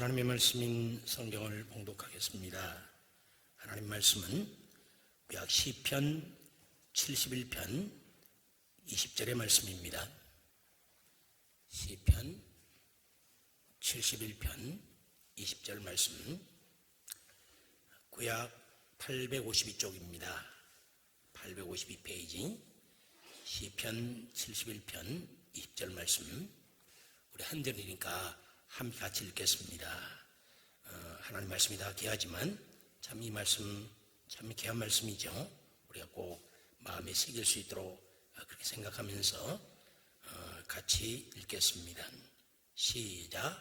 하나님의 말씀인 성경을 봉독하겠습니다. 하나님 말씀은 구약 시편 71편 20절의 말씀입니다. 시편 71편 20절 말씀, 구약 852쪽입니다. 852페이지 시편 71편 20절 말씀, 우리 한 절이니까 함께 같이 읽겠습니다. 하나님 말씀이 다 귀하지만 참 이 말씀 참 귀한 말씀이죠. 우리가 꼭 마음에 새길 수 있도록 그렇게 생각하면서 같이 읽겠습니다. 시작.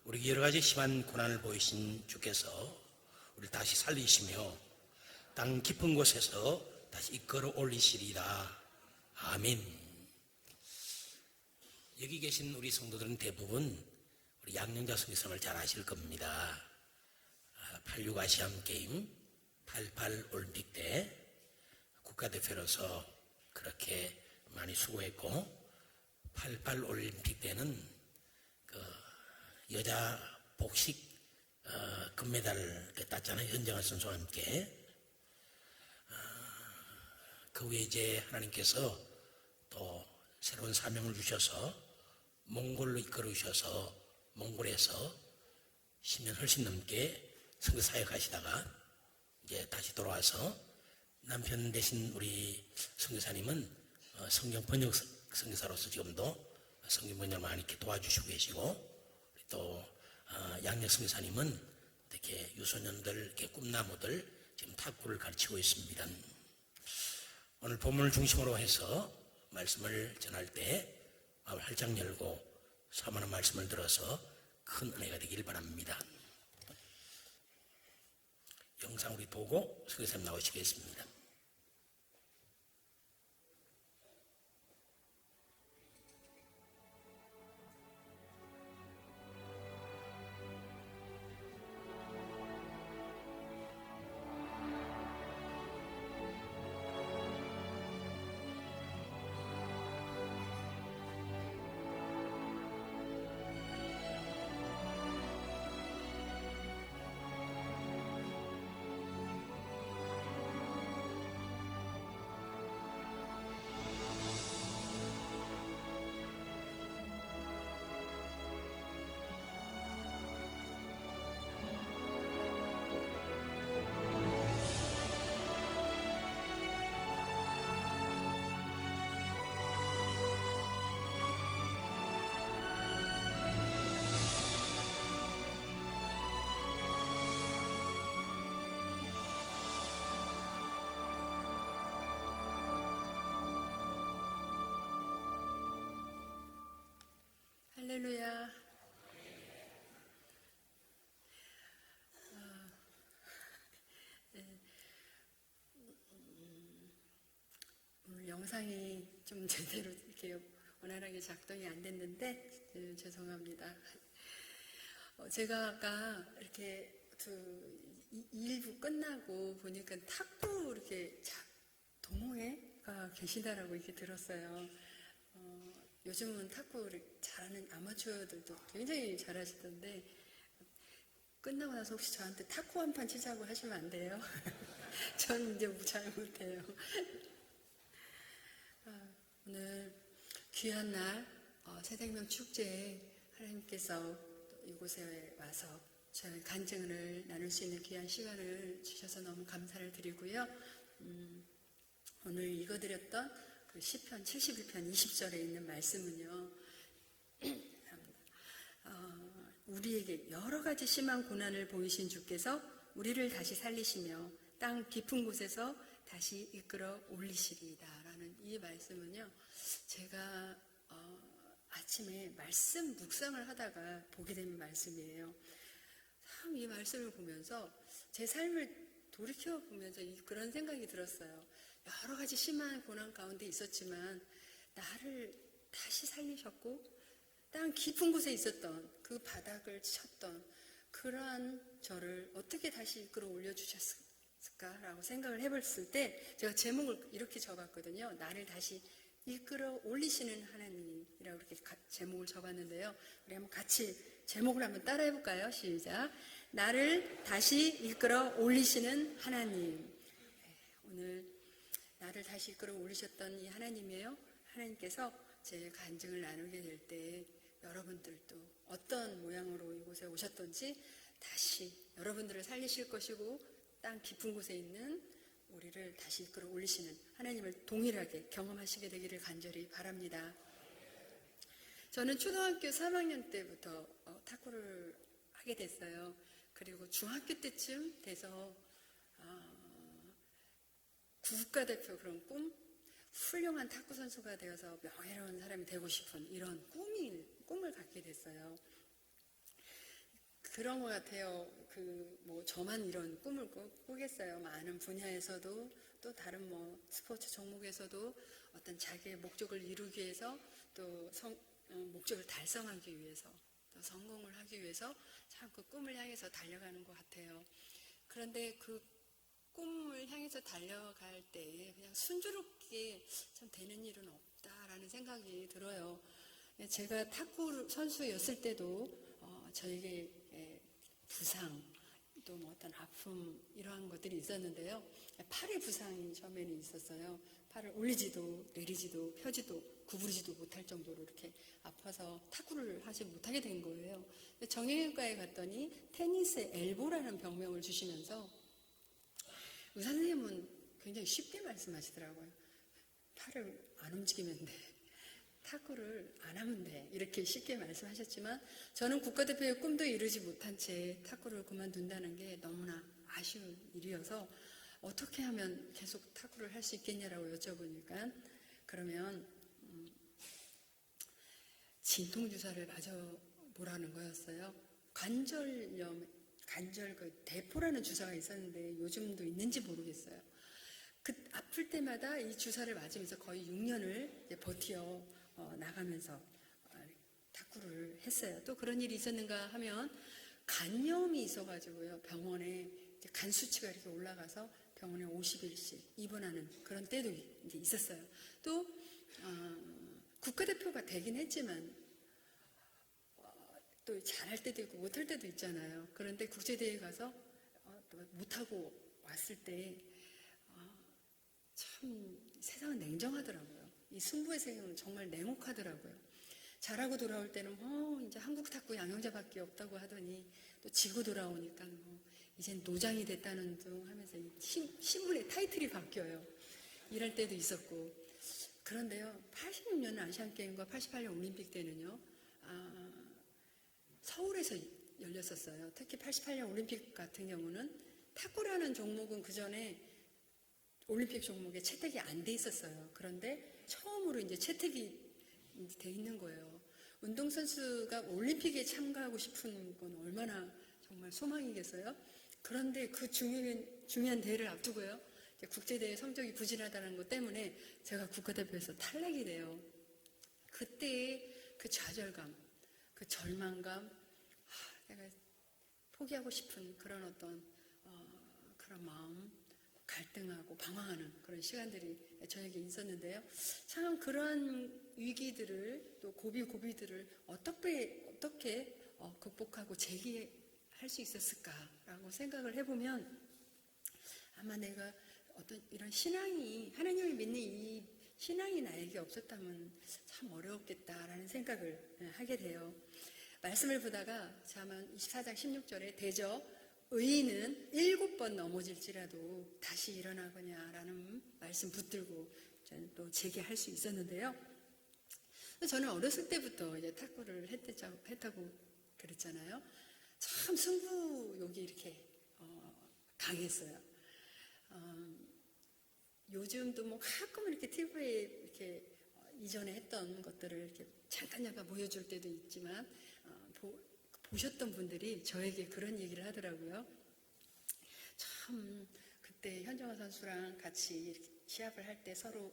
우리 여러 가지 심한 고난을 보이신 주께서 우리를 다시 살리시며 땅 깊은 곳에서 다시 이끌어 올리시리라. 아멘. 여기 계신 우리 성도들은 대부분 우리 양령자 선교사님을 잘 아실 겁니다. 86 아시안게임, 88 올림픽 때 국가대표로서 그렇게 많이 수고했고, 88 올림픽 때는 그 여자 복식 금메달을 땄잖아요. 현정아 선수와 함께. 그 후에 이제 하나님께서 또 새로운 사명을 주셔서 몽골로 이끌어 주셔서 몽골에서 10년 훨씬 넘게 선교 사역 하시다가 이제 다시 돌아와서 남편 되신 우리 선교사님은 성경 번역 선교사로서 지금도 성경 번역을 많이 이렇게 도와주시고 계시고, 또 양력 선교사님은 이렇게 유소년들, 이렇게 꿈나무들 지금 탁구를 가르치고 있습니다. 오늘 본문을 중심으로 해서 말씀을 전할 때 마음을 활짝 열고 사모하는 말씀을 들어서 큰 은혜가 되길 바랍니다. 영상 우리 보고 선교사님 나오시겠습니다. 할렐루야. 오늘 영상이 좀 제대로 이렇게 원활하게 작동이 안 됐는데 죄송합니다. 제가 아까 이렇게 일부 끝나고 보니까 탁구 이렇게 동호회가 계시다라고 이렇게 들었어요. 요즘은 탁구를 잘하는 아마추어들도 굉장히 잘하시던데, 끝나고 나서 혹시 저한테 탁구 한 판 치자고 하시면 안 돼요? 저는 이제 잘 못해요. 오늘 귀한 날 새생명 축제에 하나님께서 이곳에 와서 저희 간증을 나눌 수 있는 귀한 시간을 주셔서 너무 감사를 드리고요. 오늘 읽어드렸던 그 시편 71편 20절에 있는 말씀은요, 우리에게 여러 가지 심한 고난을 보이신 주께서 우리를 다시 살리시며 땅 깊은 곳에서 다시 이끌어 올리시리이다 라는 이 말씀은요, 제가 아침에 말씀 묵상을 하다가 보게 된 말씀이에요. 참 이 말씀을 보면서 제 삶을 돌이켜보면서 그런 생각이 들었어요. 여러 가지 심한 고난 가운데 있었지만 나를 다시 살리셨고, 땅 깊은 곳에 있었던 그 바닥을 쳤던 그러한 저를 어떻게 다시 이끌어 올려주셨을까라고 생각을 해봤을 때, 제가 제목을 이렇게 적었거든요. 나를 다시 이끌어 올리시는 하나님이라고 이렇게 제목을 적었는데요. 우리 한번 같이 제목을 한번 따라해 볼까요? 시작. 나를 다시 이끌어 올리시는 하나님. 오늘 나를 다시 이끌어 올리셨던 이 하나님이에요. 하나님께서 제 간증을 나누게 될 때 여러분들도 어떤 모양으로 이곳에 오셨던지 다시 여러분들을 살리실 것이고 땅 깊은 곳에 있는 우리를 다시 이끌어 올리시는 하나님을 동일하게 경험하시게 되기를 간절히 바랍니다. 저는 초등학교 3학년 때부터 탁구를 하게 됐어요. 그리고 중학교 때쯤 돼서 국가대표 그런 꿈, 훌륭한 탁구 선수가 되어서 명예로운 사람이 되고 싶은 이런 꿈을 갖게 됐어요. 그런 것 같아요. 저만 이런 꿈을 꾸겠어요. 많은 분야에서도 또 다른 스포츠 종목에서도 어떤 자기의 목적을 이루기 위해서 또 목적을 달성하기 위해서 또 성공을 하기 위해서 참 그 꿈을 향해서 달려가는 것 같아요. 그런데 그 꿈을 향해서 달려갈 때 그냥 순조롭게 참 되는 일은 없다라는 생각이 들어요. 제가 탁구 선수였을 때도 저에게 부상 또 어떤 아픔 이러한 것들이 있었는데요. 팔에 부상이 처음에는 있었어요. 팔을 올리지도 내리지도 펴지도 구부리지도 못할 정도로 이렇게 아파서 탁구를 하지 못하게 된 거예요. 정형외과에 갔더니 테니스 엘보라는 병명을 주시면서 의사 선생님은 굉장히 쉽게 말씀하시더라고요. 팔을 안 움직이면 돼. 탁구를 안 하면 돼. 이렇게 쉽게 말씀하셨지만 저는 국가대표의 꿈도 이루지 못한 채 탁구를 그만둔다는 게 너무나 아쉬운 일이어서 어떻게 하면 계속 탁구를 할 수 있겠냐라고 여쭤보니까 그러면 진통주사를 맞아보라는 거였어요. 관절 대포라는 주사가 있었는데 요즘도 있는지 모르겠어요. 아플 때마다 이 주사를 맞으면서 거의 6년을 버텨 나가면서 탁구를 했어요. 또 그런 일이 있었는가 하면 간염이 있어가지고요. 병원에 간 수치가 이렇게 올라가서 병원에 50일씩 입원하는 그런 때도 이제 있었어요. 또 국가대표가 되긴 했지만 또 잘할 때도 있고 못할 때도 있잖아요. 그런데 국제대회에 가서 또 못하고 왔을 때 참 세상은 냉정하더라고요. 이 승부의 세계는 정말 냉혹하더라고요. 잘하고 돌아올 때는 이제 한국 탁구 양형자밖에 없다고 하더니 또 지고 돌아오니까 이젠 노장이 됐다는 둥 하면서 신문의 타이틀이 바뀌어요. 이럴 때도 있었고. 그런데요, 86년 아시안게임과 88년 올림픽 때는요, 서울에서 열렸었어요. 특히 88년 올림픽 같은 경우는 탁구라는 종목은 그 전에 올림픽 종목에 채택이 안 돼 있었어요. 그런데 처음으로 이제 채택이 돼 있는 거예요. 운동선수가 올림픽에 참가하고 싶은 건 얼마나 정말 소망이겠어요? 그런데 그 중요한 대회를 앞두고요. 국제대회 성적이 부진하다는 것 때문에 제가 국가대표에서 탈락이 돼요. 그때의 그 좌절감, 그 절망감, 내가 포기하고 싶은 그런 어떤 그런 마음, 갈등하고 방황하는 그런 시간들이 저에게 있었는데요. 참 그러한 위기들을 또 고비들을 어떻게 극복하고 재기할 수 있었을까라고 생각을 해보면 아마 내가 어떤 이런 신앙이 하나님을 믿는 이 신앙이 나에게 없었다면 참 어려웠겠다라는 생각을 하게 돼요. 말씀을 보다가 잠언 24장 16절에 대저 의인은 7번 넘어질지라도 다시 일어나거냐라는 말씀 붙들고 저는 또 재기할 수 있었는데요. 저는 어렸을 때부터 이제 탁구를 했다고 그랬잖아요. 참 승부욕이 이렇게 강했어요. 요즘도 가끔 이렇게 TV에 이렇게 이전에 했던 것들을 이렇게 잠깐 보여줄 때도 있지만 보셨던 분들이 저에게 그런 얘기를 하더라고요. 참 그때 현정화 선수랑 같이 이렇게 시합을 할 때 서로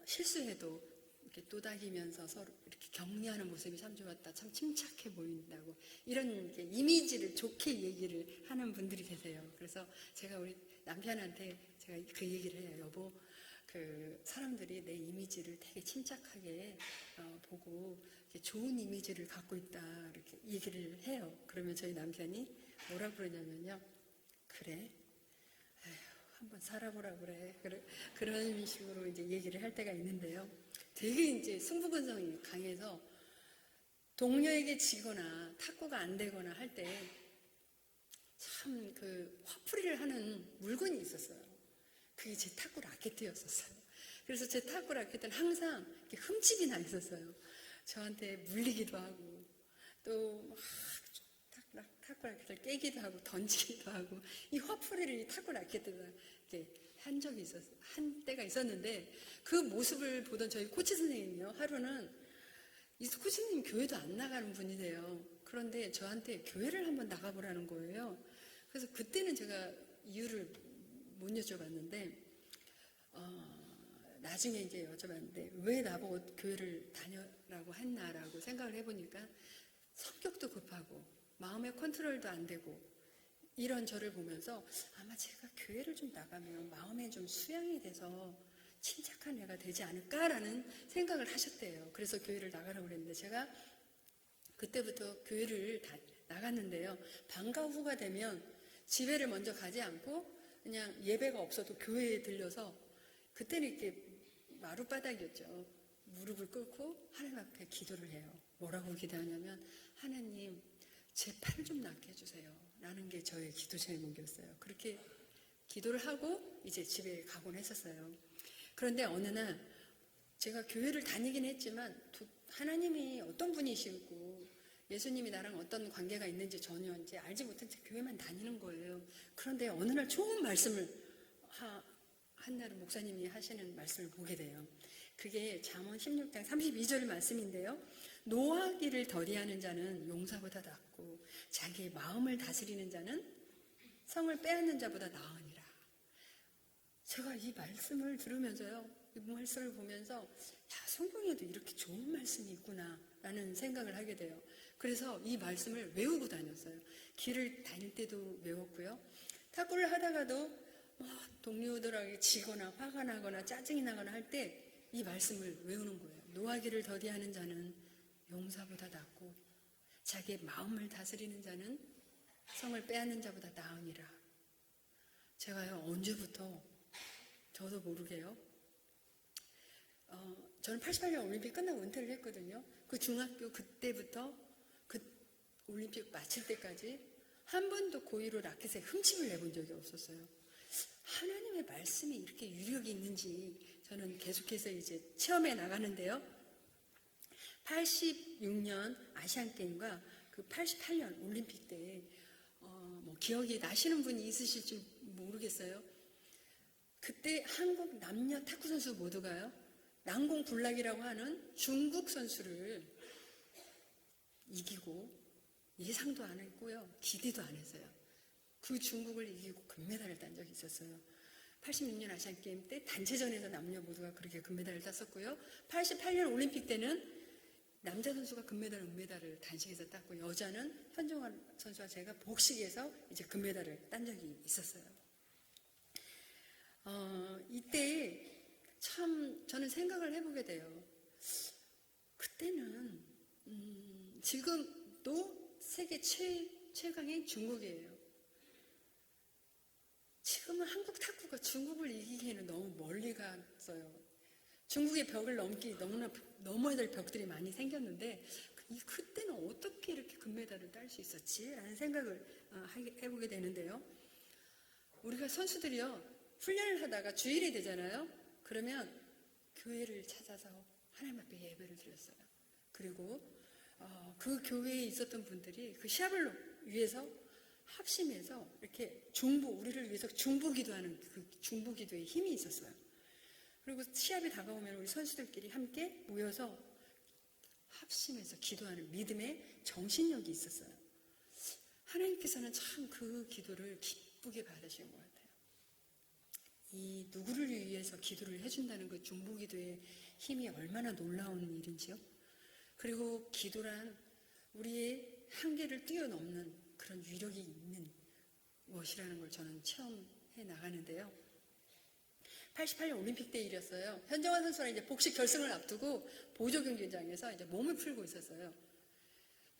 실수해도 이렇게 또닥이면서 서로 이렇게 격려하는 모습이 참 좋았다. 참 침착해 보인다고 이런 이렇게 이미지를 좋게 얘기를 하는 분들이 계세요. 그래서 제가 우리 남편한테 제가 그 얘기를 해요. 여보, 그 사람들이 내 이미지를 되게 침착하게 보고 이렇게 좋은 이미지를 갖고 있다 이렇게 얘기를 해요. 그러면 저희 남편이 뭐라 그러냐면요. 그래? 에휴, 한번 살아보라 그래. 그런 식으로 이제 얘기를 할 때가 있는데요. 되게 이제 승부근성이 강해서 동료에게 지거나 탁구가 안 되거나 할 때 참 그 화풀이를 하는 물건이 있었어요. 그게 제 탁구 라켓이었었어요. 그래서 제 탁구 라켓은 항상 이렇게 흠집이 나 있었어요. 저한테 물리기도 하고 또 막 탁구 라켓을 깨기도 하고 던지기도 하고 이 화풀이를 이 탁구 라켓에다 이렇게 한 때가 있었는데 그 모습을 보던 저희 코치 선생님이요. 하루는 이 코치 선생님 교회도 안 나가는 분이세요. 그런데 저한테 교회를 한번 나가보라는 거예요. 그래서 그때는 제가 이유를 못 여쭤봤는데 나중에 이제 여쭤봤는데 왜 나보고 교회를 다녀라고 했나라고 생각을 해보니까 성격도 급하고 마음의 컨트롤도 안 되고 이런 저를 보면서 아마 제가 교회를 좀 나가면 마음에 좀 수양이 돼서 침착한 애가 되지 않을까라는 생각을 하셨대요. 그래서 교회를 나가라고 그랬는데 제가 그때부터 교회를 나갔는데요. 방과 후가 되면 집회를 먼저 가지 않고 그냥 예배가 없어도 교회에 들려서 그때는 이렇게 마룻바닥이었죠. 무릎을 꿇고 하나님 앞에 기도를 해요. 뭐라고 기도하냐면 하나님 제 팔을 좀 낫게 해주세요. 라는 게 저의 기도 제목이었어요. 그렇게 기도를 하고 이제 집에 가곤 했었어요. 그런데 어느 날 제가 교회를 다니긴 했지만 하나님이 어떤 분이시고 예수님이 나랑 어떤 관계가 있는지 전혀 이제 알지 못한 채 교회만 다니는 거예요. 그런데 어느 날 좋은 말씀을 한날은 목사님이 하시는 말씀을 보게 돼요. 그게 잠언 16장 32절 말씀인데요. 노하기를 더디하는 자는 용사보다 낫고 자기의 마음을 다스리는 자는 성을 빼앗는 자보다 나으니라. 제가 이 말씀을 들으면서요. 이 말씀을 보면서 성경에도 이렇게 좋은 말씀이 있구나 라는 생각을 하게 돼요. 그래서 이 말씀을 외우고 다녔어요. 길을 다닐 때도 외웠고요. 탁구를 하다가도 동료들에게 지거나 화가 나거나 짜증이 나거나 할 때 이 말씀을 외우는 거예요. 노하기를 더디하는 자는 용사보다 낫고 자기의 마음을 다스리는 자는 성을 빼앗는 자보다 나으니라. 제가요 언제부터 저도 모르게요. 저는 88년 올림픽 끝나고 은퇴를 했거든요. 그 중학교 그때부터 그 올림픽 마칠 때까지 한 번도 고의로 라켓에 흠집을 내본 적이 없었어요. 하나님의 말씀이 이렇게 유력이 있는지 저는 계속해서 이제 체험해 나가는데요. 86년 아시안게임과 그 88년 올림픽 때 기억이 나시는 분이 있으실지 모르겠어요. 그때 한국 남녀 탁구 선수 모두가요. 난공불락이라고 하는 중국 선수를 이기고 예상도 안 했고요. 기대도 안 했어요. 그 중국을 이기고 금메달을 딴 적이 있었어요. 86년 아시안게임 때 단체전에서 남녀 모두가 그렇게 금메달을 땄었고요. 88년 올림픽 때는 남자 선수가 금메달, 은메달을 단식에서 땄고 여자는 현종환 선수와 제가 복식에서 이제 금메달을 딴 적이 있었어요. 이때 참 저는 생각을 해보게 돼요. 그때는 지금도 세계 최강의 중국이에요. 지금은 한국 탁구가 중국을 이기기에는 너무 멀리 갔어요. 중국의 벽을 넘어야 될 벽들이 많이 생겼는데 그때는 어떻게 이렇게 금메달을 딸 수 있었지? 라는 생각을 해보게 되는데요. 우리가 선수들이요. 훈련을 하다가 주일이 되잖아요. 그러면 교회를 찾아서 하나님 앞에 예배를 드렸어요. 그리고 그 교회에 있었던 분들이 그 시합을 위해서 합심해서 이렇게 우리를 위해서 중보기도하는 그 중보기도에 힘이 있었어요. 그리고 시합이 다가오면 우리 선수들끼리 함께 모여서 합심해서 기도하는 믿음의 정신력이 있었어요. 하나님께서는 참 그 기도를 기쁘게 받으신 것 같아요. 이 누구를 위해서 기도를 해준다는 그 중보기도의 힘이 얼마나 놀라운 일인지요. 그리고 기도란 우리의 한계를 뛰어넘는 그런 위력이 있는 것이라는 걸 저는 체험해 나가는데요. 88년 올림픽 때 일이었어요. 현정환 선수랑 이제 복식 결승을 앞두고 보조 경기장에서 이제 몸을 풀고 있었어요.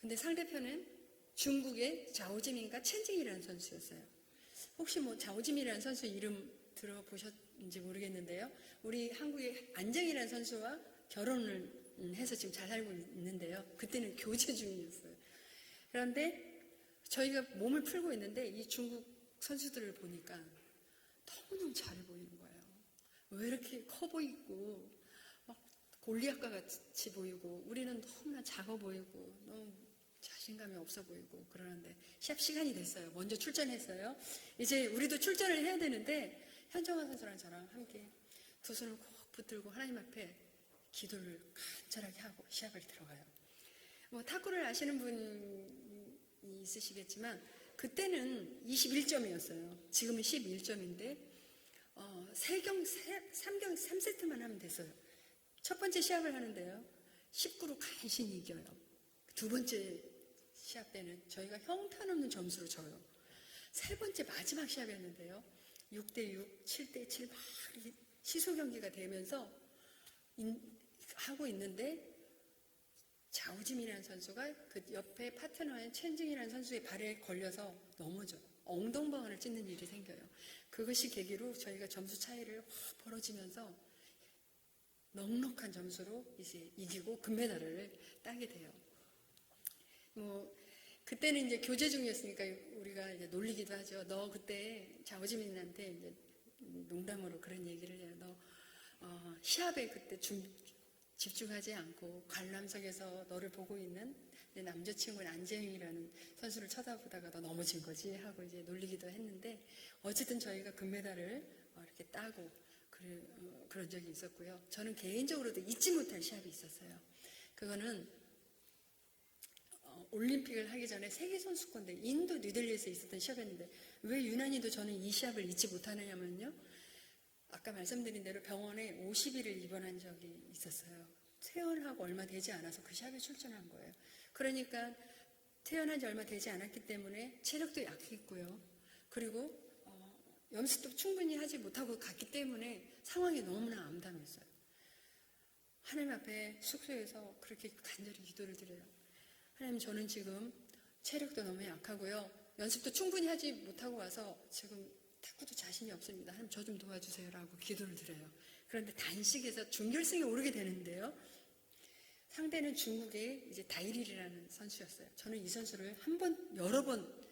근데 상대편은 중국의 자오지민과 첸징이라는 선수였어요. 혹시 뭐 자오지민이라는 선수 이름 들어보셨는지 모르겠는데요. 우리 한국의 안정이라는 선수와 결혼을 해서 지금 잘 살고 있는데요. 그때는 교제 중이었어요. 그런데 저희가 몸을 풀고 있는데 이 중국 선수들을 보니까 너무너무 잘해 보이는 거예요. 왜 이렇게 커 보이고 막 골리앗과 같이 보이고 우리는 너무나 작아 보이고 너무 자신감이 없어 보이고 그러는데 시합 시간이 됐어요. 먼저 출전했어요. 이제 우리도 출전을 해야 되는데 현정환 선수랑 저랑 함께 두 손을 꼭 붙들고 하나님 앞에 기도를 간절하게 하고 시합을 들어가요. 뭐 탁구를 아시는 분이 있으시겠지만 그때는 21점이었어요. 지금은 11점인데 3세트만 하면 됐어요. 첫 번째 시합을 하는데요. 19로 간신히 이겨요. 두 번째 시합 때는 저희가 형편없는 점수로 져요. 세 번째 마지막 시합이었는데요. 6대6, 7대7 막 시소 경기가 되면서 하고 있는데 자우짐이라는 선수가 그 옆에 파트너인 첸징이라는 선수의 발에 걸려서 넘어져요. 엉덩방아를 찢는 일이 생겨요. 그것이 계기로 저희가 점수 차이를 확 벌어지면서 넉넉한 점수로 이제 이기고 금메달을 따게 돼요. 뭐 그때는 이제 교제 중이었으니까 우리가 이제 놀리기도 하죠. 너 그때 자오지민한테 이제 농담으로 그런 얘기를 해요. 너 시합에 그때 집중하지 않고 관람석에서 너를 보고 있는 내 남자친구는 안재영이라는 선수를 쳐다보다가 너 넘어진 거지 하고 이제 놀리기도 했는데 어쨌든 저희가 금메달을 이렇게 따고 그런 적이 있었고요. 저는 개인적으로도 잊지 못할 시합이 있었어요. 그거는 올림픽을 하기 전에 세계선수권대 인도 뉴델리에서 있었던 시합이었는데 왜 유난히도 저는 이 시합을 잊지 못하느냐면요. 아까 말씀드린 대로 병원에 50일을 입원한 적이 있었어요. 퇴원하고 얼마 되지 않아서 그 시합에 출전한 거예요. 그러니까 퇴원한 지 얼마 되지 않았기 때문에 체력도 약했고요. 그리고 연습도 충분히 하지 못하고 갔기 때문에 상황이 너무나 암담했어요. 하나님 앞에 숙소에서 그렇게 간절히 기도를 드려요. 하나님, 저는 지금 체력도 너무 약하고요. 연습도 충분히 하지 못하고 와서 지금 탁구도 자신이 없습니다. 하나님, 저 좀 도와주세요 라고 기도를 드려요. 그런데 단식에서 준결승에 오르게 되는데요. 상대는 중국의 이제 다이릴이라는 선수였어요. 저는 이 선수를 여러 번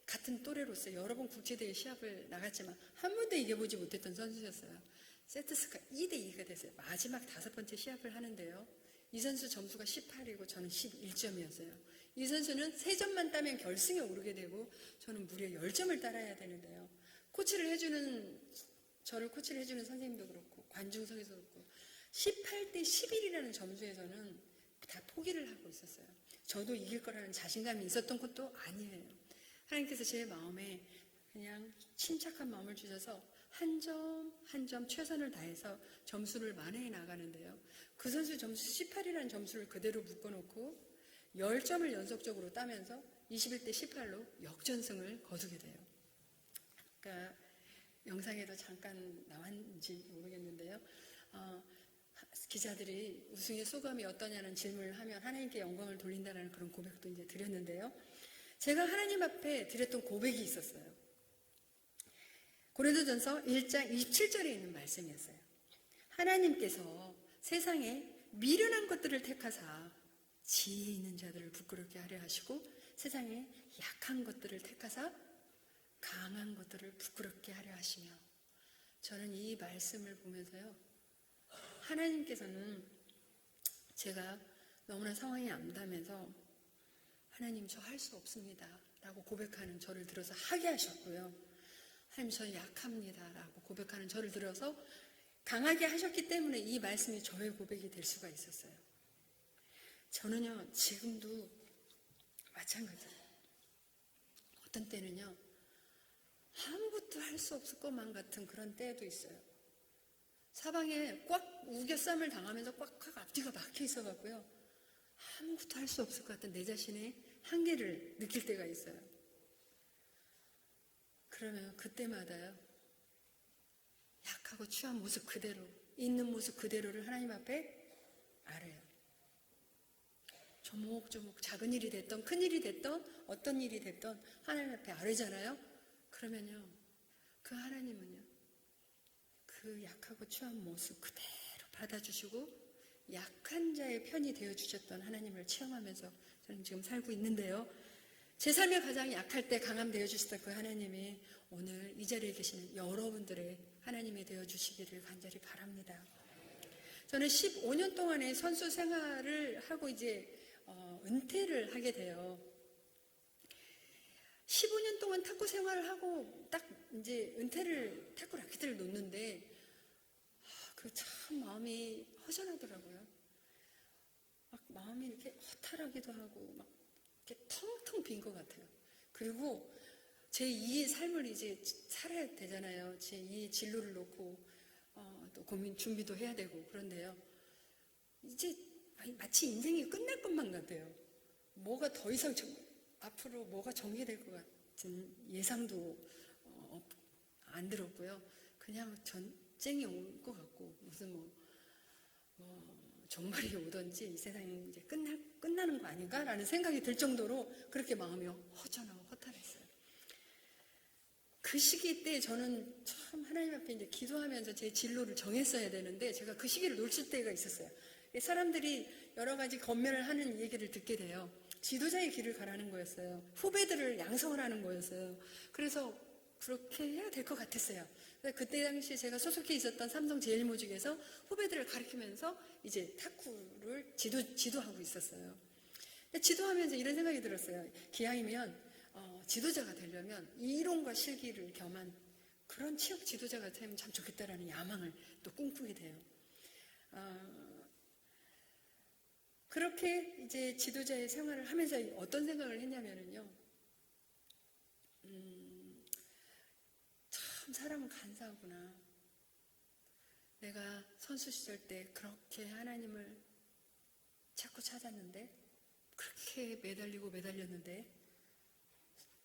같은 또래로서 여러 번 국제대회 시합을 나갔지만 한 번도 이겨보지 못했던 선수였어요. 세트스가 2대2가 됐어요. 마지막 5번째 시합을 하는데요. 이 선수 점수가 18이고 저는 11점이었어요. 이 선수는 3점만 따면 결승에 오르게 되고 저는 무려 10점을 따라야 되는데요. 저를 코치를 해주는 선생님도 그렇고 관중석에서 그렇고 18대 11이라는 점수에서는 다 포기를 하고 있었어요. 저도 이길 거라는 자신감이 있었던 것도 아니에요. 하나님께서 제 마음에 그냥 침착한 마음을 주셔서 한 점 한 점 최선을 다해서 점수를 만회해 나가는데요. 그 선수 점수 18이라는 점수를 그대로 묶어놓고 10점을 연속적으로 따면서 21대 18로 역전승을 거두게 돼요. 그러니까 영상에도 잠깐 나왔는지 모르겠는데요. 기자들이 우승의 소감이 어떠냐는 질문을 하면 하나님께 영광을 돌린다는 그런 고백도 이제 드렸는데요. 제가 하나님 앞에 드렸던 고백이 있었어요. 고린도전서 1장 27절에 있는 말씀이었어요. 하나님께서 세상에 미련한 것들을 택하사 지혜 있는 자들을 부끄럽게 하려 하시고 세상에 약한 것들을 택하사 강한 것들을 부끄럽게 하려 하시며, 저는 이 말씀을 보면서요, 하나님께서는 제가 너무나 상황이 암담해서 하나님, 저 할 수 없습니다 라고 고백하는 저를 들어서 하게 하셨고요. 하나님, 저 약합니다 라고 고백하는 저를 들어서 강하게 하셨기 때문에 이 말씀이 저의 고백이 될 수가 있었어요. 저는요, 지금도 마찬가지예요. 어떤 때는요, 아무것도 할 수 없을 것만 같은 그런 때도 있어요. 사방에 꽉 우겨쌈을 당하면서 꽉 앞뒤가 막혀 있어갖고요, 아무것도 할 수 없을 것 같은 내 자신의 한계를 느낄 때가 있어요. 그러면 그때마다요, 약하고 추한 모습 그대로, 있는 모습 그대로를 하나님 앞에 아뢰요. 조목조목 작은 일이 됐던 큰 일이 됐던 어떤 일이 됐던 하나님 앞에 아뢰잖아요. 그러면요, 그 하나님은요, 그 약하고 추한 모습 그대로 받아주시고 약한 자의 편이 되어주셨던 하나님을 체험하면서 저는 지금 살고 있는데요. 제 삶에 가장 약할 때 강함 되어주셨던 그 하나님이 오늘 이 자리에 계시는 여러분들의 하나님이 되어주시기를 간절히 바랍니다. 저는 15년 동안의 선수 생활을 하고 이제 은퇴를 하게 돼요. 15년 동안 탁구 생활을 하고 딱 이제 은퇴를 탁구 라켓을 놓는데 그 참 마음이 허전하더라고요. 막 마음이 이렇게 허탈하기도 하고 막 이렇게 텅텅 빈 것 같아요. 그리고 제 2의 삶을 이제 살아야 되잖아요. 제 2의 진로를 놓고 또 고민 준비도 해야 되고 그런데요. 이제 마치 인생이 끝날 것만 같아요. 뭐가 더 이상 앞으로 뭐가 전개될 것 같은 예상도 안 들었고요. 그냥 전쟁이 올 것 같고 무슨 종말이 오든지 이 세상이 이제 끝나는 거 아닌가라는 생각이 들 정도로 그렇게 마음이 허전하고 허탈했어요. 그 시기 때 저는 참 하나님 앞에 이제 기도하면서 제 진로를 정했어야 되는데 제가 그 시기를 놓칠 때가 있었어요. 사람들이 여러 가지 권면을 하는 얘기를 듣게 돼요. 지도자의 길을 가라는 거였어요. 후배들을 양성을 하는 거였어요. 그래서 그렇게 해야 될 것 같았어요. 그때 당시 제가 소속해 있었던 삼성 제일모직에서 후배들을 가르치면서 이제 탁구를 지도하고 있었어요. 지도하면서 이런 생각이 들었어요. 기왕이면 지도자가 되려면 이론과 실기를 겸한 그런 체육 지도자가 되면 참 좋겠다라는 야망을 또 꿈꾸게 돼요. 그렇게 이제 지도자의 생활을 하면서 어떤 생각을 했냐면요. 참 사람은 간사하구나. 내가 선수 시절 때 그렇게 하나님을 자꾸 찾았는데 그렇게 매달렸는데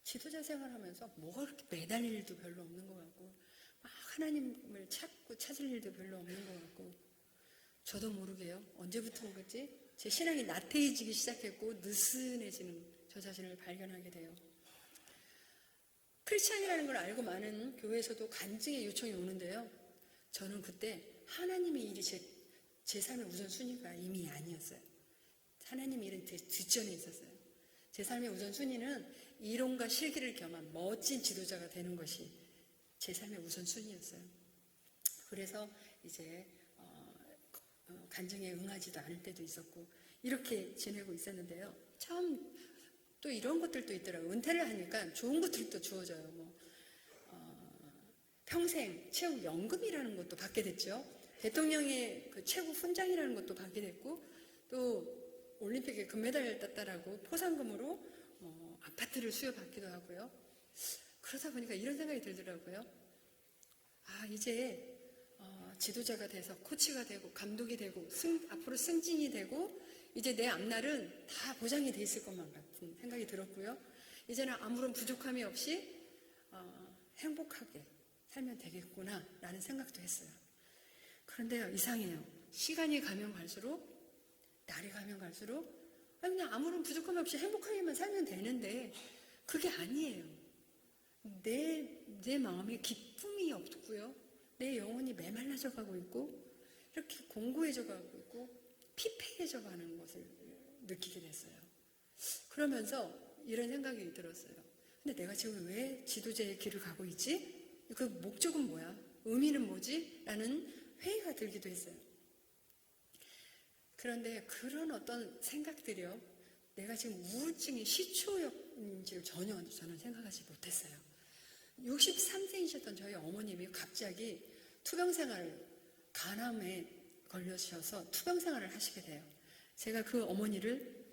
지도자 생활하면서 뭐가 그렇게 매달릴 일도 별로 없는 것 같고 막 하나님을 찾을 일도 별로 없는 것 같고 저도 모르게요. 언제부터인지 제 신앙이 나태해지기 시작했고 느슨해지는 저 자신을 발견하게 돼요. 크리스찬이라는 걸 알고 많은 교회에서도 간증의 요청이 오는데요. 저는 그때 하나님의 일이 제 삶의 우선순위가 이미 아니었어요. 하나님의 일은 뒷전에 있었어요. 제 삶의 우선순위는 이론과 실기를 겸한 멋진 지도자가 되는 것이 제 삶의 우선순위였어요. 그래서 이제 간증에 응하지도 않을 때도 있었고 이렇게 지내고 있었는데요. 참 또 이런 것들도 있더라고요. 은퇴를 하니까 좋은 것들도 주어져요. 평생 체육연금이라는 것도 받게 됐죠. 대통령의 그 최고 훈장이라는 것도 받게 됐고 또 올림픽에 금메달을 땄다라고 포상금으로 아파트를 수여받기도 하고요. 그러다 보니까 이런 생각이 들더라고요. 이제 지도자가 돼서 코치가 되고 감독이 되고 앞으로 승진이 되고 이제 내 앞날은 다 보장이 돼 있을 것만 같은 생각이 들었고요. 이제는 아무런 부족함이 없이 행복하게 살면 되겠구나 라는 생각도 했어요. 그런데요, 이상해요. 시간이 가면 갈수록 날이 가면 갈수록 그냥 아무런 부족함이 없이 행복하게만 살면 되는데 그게 아니에요. 내 마음에 기쁨이 없고요. 내 영혼이 메말라져 가고 있고 이렇게 공고해져 가고 있고 피폐해져 가는 것을 느끼게 됐어요. 그러면서 이런 생각이 들었어요. 근데 내가 지금 왜 지도자의 길을 가고 있지? 그 목적은 뭐야? 의미는 뭐지? 라는 회의가 들기도 했어요. 그런데 그런 어떤 생각들이요. 내가 지금 우울증의 시초였는지를 전혀 저는 생각하지 못했어요. 63세이셨던 저희 어머님이 갑자기 간암에 걸려셔서 투병 생활을 하시게 돼요. 제가 그 어머니를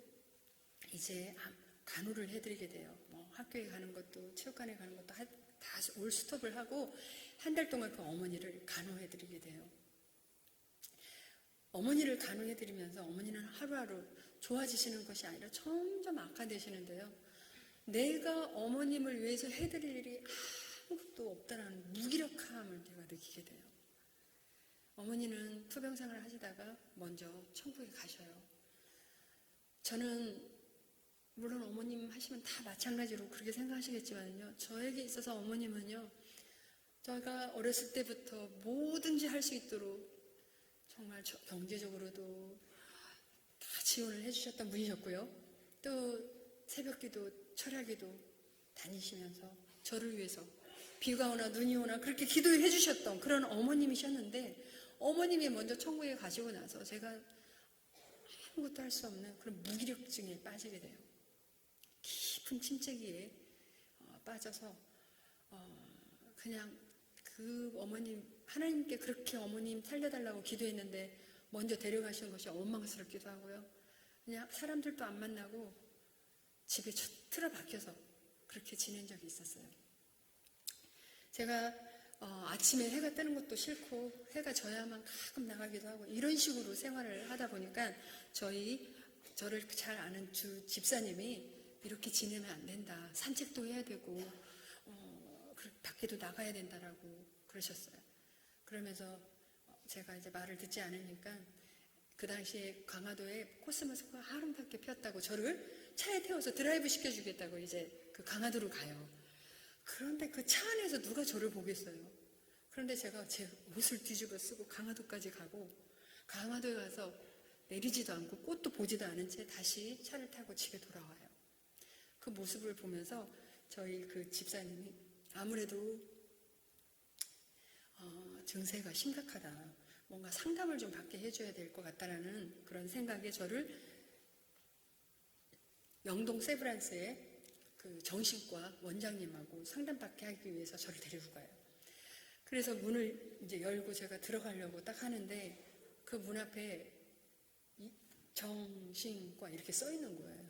이제 간호를 해드리게 돼요. 학교에 가는 것도 체육관에 가는 것도 다 올 스톱을 하고 한 달 동안 그 어머니를 간호해드리게 돼요. 어머니를 간호해드리면서 어머니는 하루하루 좋아지시는 것이 아니라 점점 악화되시는데요. 내가 어머님을 위해서 해드릴 일이 아무것도 없다는 무기력함을 제가 느끼게 돼요. 어머니는 투병 생활을 하시다가 먼저 천국에 가셔요. 저는 물론 어머님 하시면 다 마찬가지로 그렇게 생각하시겠지만요. 저에게 있어서 어머님은요. 제가 어렸을 때부터 뭐든지 할 수 있도록 정말 경제적으로도 다 지원을 해주셨던 분이셨고요. 또 새벽기도, 철야기도 다니시면서 저를 위해서 비가 오나 눈이 오나 그렇게 기도해 주셨던 그런 어머님이셨는데 어머님이 먼저 천국에 가시고 나서 제가 아무것도 할 수 없는 그런 무기력증에 빠지게 돼요. 깊은 침체기에 빠져서 그냥 그 어머님 하나님께 그렇게 어머님 살려달라고 기도했는데 먼저 데려가시는 것이 원망스럽기도 하고요. 그냥 사람들도 안 만나고 집에 틀어박혀서 그렇게 지낸 적이 있었어요. 제가 아침에 해가 뜨는 것도 싫고 해가 져야만 가끔 나가기도 하고 이런 식으로 생활을 하다 보니까 저를 잘 아는 집사님이 이렇게 지내면 안 된다. 산책도 해야 되고 밖에도 나가야 된다라고 그러셨어요. 그러면서 제가 이제 말을 듣지 않으니까 그 당시에 강화도에 코스모스가 아름답게 폈다고 저를 차에 태워서 드라이브 시켜주겠다고 이제 그 강화도로 가요. 그런데 그 차 안에서 누가 저를 보겠어요. 그런데 제가 제 옷을 뒤집어 쓰고 강화도까지 가고 강화도에 가서 내리지도 않고 꽃도 보지도 않은 채 다시 차를 타고 집에 돌아와요. 그 모습을 보면서 저희 그 집사님이 아무래도 증세가 심각하다. 뭔가 상담을 좀 받게 해줘야 될 것 같다라는 그런 생각에 저를 영동 세브란스의 그 정신과 원장님하고 상담받게 하기 위해서 저를 데리고 가요. 그래서 문을 이제 열고 제가 들어가려고 딱 하는데 그 문 앞에 정신과 이렇게 써 있는 거예요.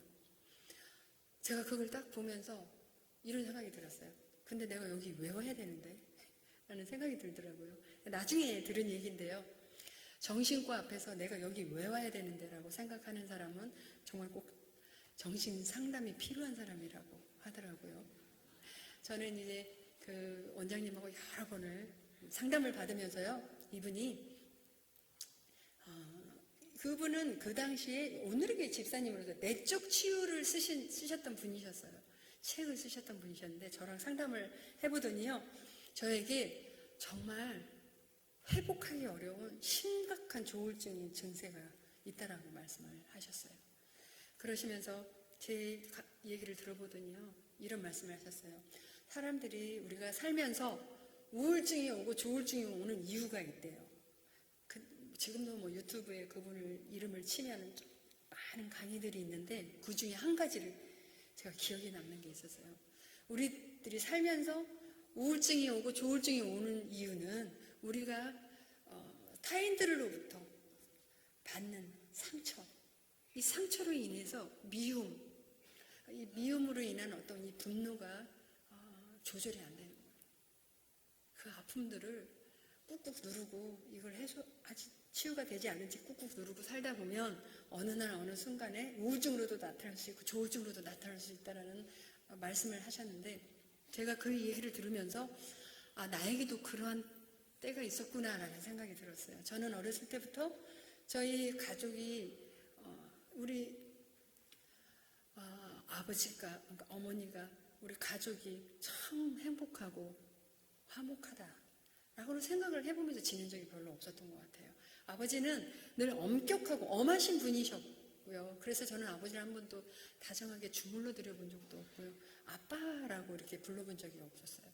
제가 그걸 딱 보면서 이런 생각이 들었어요. 근데 내가 여기 왜 와야 되는데? 라는 생각이 들더라고요. 나중에 들은 얘기인데요. 정신과 앞에서 내가 여기 왜 와야 되는데 라고 생각하는 사람은 정말 꼭 정신 상담이 필요한 사람이라고 하더라고요. 저는 이제 그 원장님하고 여러 번을 상담을 받으면서요. 이분이 그분은 그 당시에 오늘의 집사님으로서 내적 치유를 쓰셨던 분이셨어요. 책을 쓰셨던 분이셨는데 저랑 상담을 해보더니요. 저에게 정말 회복하기 어려운 심각한 조울증의 증세가 있다라고 말씀을 하셨어요. 그러시면서 제 얘기를 들어보더니요. 이런 말씀을 하셨어요. 사람들이 우리가 살면서 우울증이 오고 조울증이 오는 이유가 있대요. 지금도 뭐 유튜브에 그분을 이름을 치면 많은 강의들이 있는데 그 중에 한 가지를 제가 기억에 남는 게 있었어요. 우리들이 살면서 우울증이 오고 조울증이 오는 이유는 우리가 타인들로부터 받는 상처, 이 상처로 인해서 미움, 이 미움으로 인한 어떤 이 분노가 조절이 안 되는 거예요. 그 아픔들을 꾹꾹 누르고 이걸 아직 치유가 되지 않은지 꾹꾹 누르고 살다 보면 어느 날 어느 순간에 우울증으로도 나타날 수 있고 조울증으로도 나타날 수 있다라는 말씀을 하셨는데 제가 그 얘기를 들으면서 나에게도 그러한 때가 있었구나라는 생각이 들었어요. 저는 어렸을 때부터 저희 가족이 우리 아버지가 그러니까 어머니가 우리 가족이 참 행복하고 화목하다라고 생각을 해보면서 지낸 적이 별로 없었던 것 같아요. 아버지는 늘 엄격하고 엄하신 분이셨고요. 그래서 저는 아버지를 한 번도 다정하게 주물러 드려본 적도 없고요. 아빠라고 이렇게 불러본 적이 없었어요.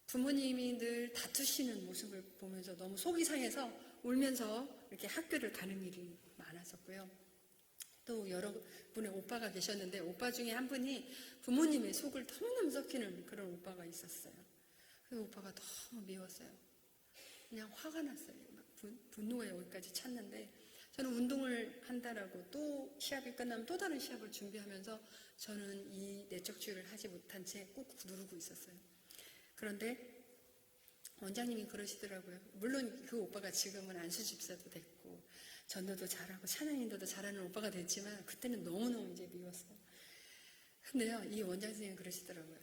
부모님이 늘 다투시는 모습을 보면서 너무 속이 상해서 울면서 이렇게 학교를 가는 일이 많았었고요. 또 여러 분의 오빠가 계셨는데 오빠 중에 한 분이 부모님의 속을 너무너무 썩히는 그런 오빠가 있었어요. 그 오빠가 너무 미웠어요. 그냥 화가 났어요. 분노가 여기까지 찼는데 저는 운동을 한다라고 또 시합이 끝나면 또 다른 시합을 준비하면서 저는 이 내적 치유를 하지 못한 채 꾹꾹 누르고 있었어요. 그런데 원장님이 그러시더라고요. 물론 그 오빠가 지금은 안수집사도 됐고 전도도 잘하고 찬양인도도 잘하는 오빠가 됐지만 그때는 너무너무 이제 미웠어요. 근데요, 이 원장 선생님이 그러시더라고요.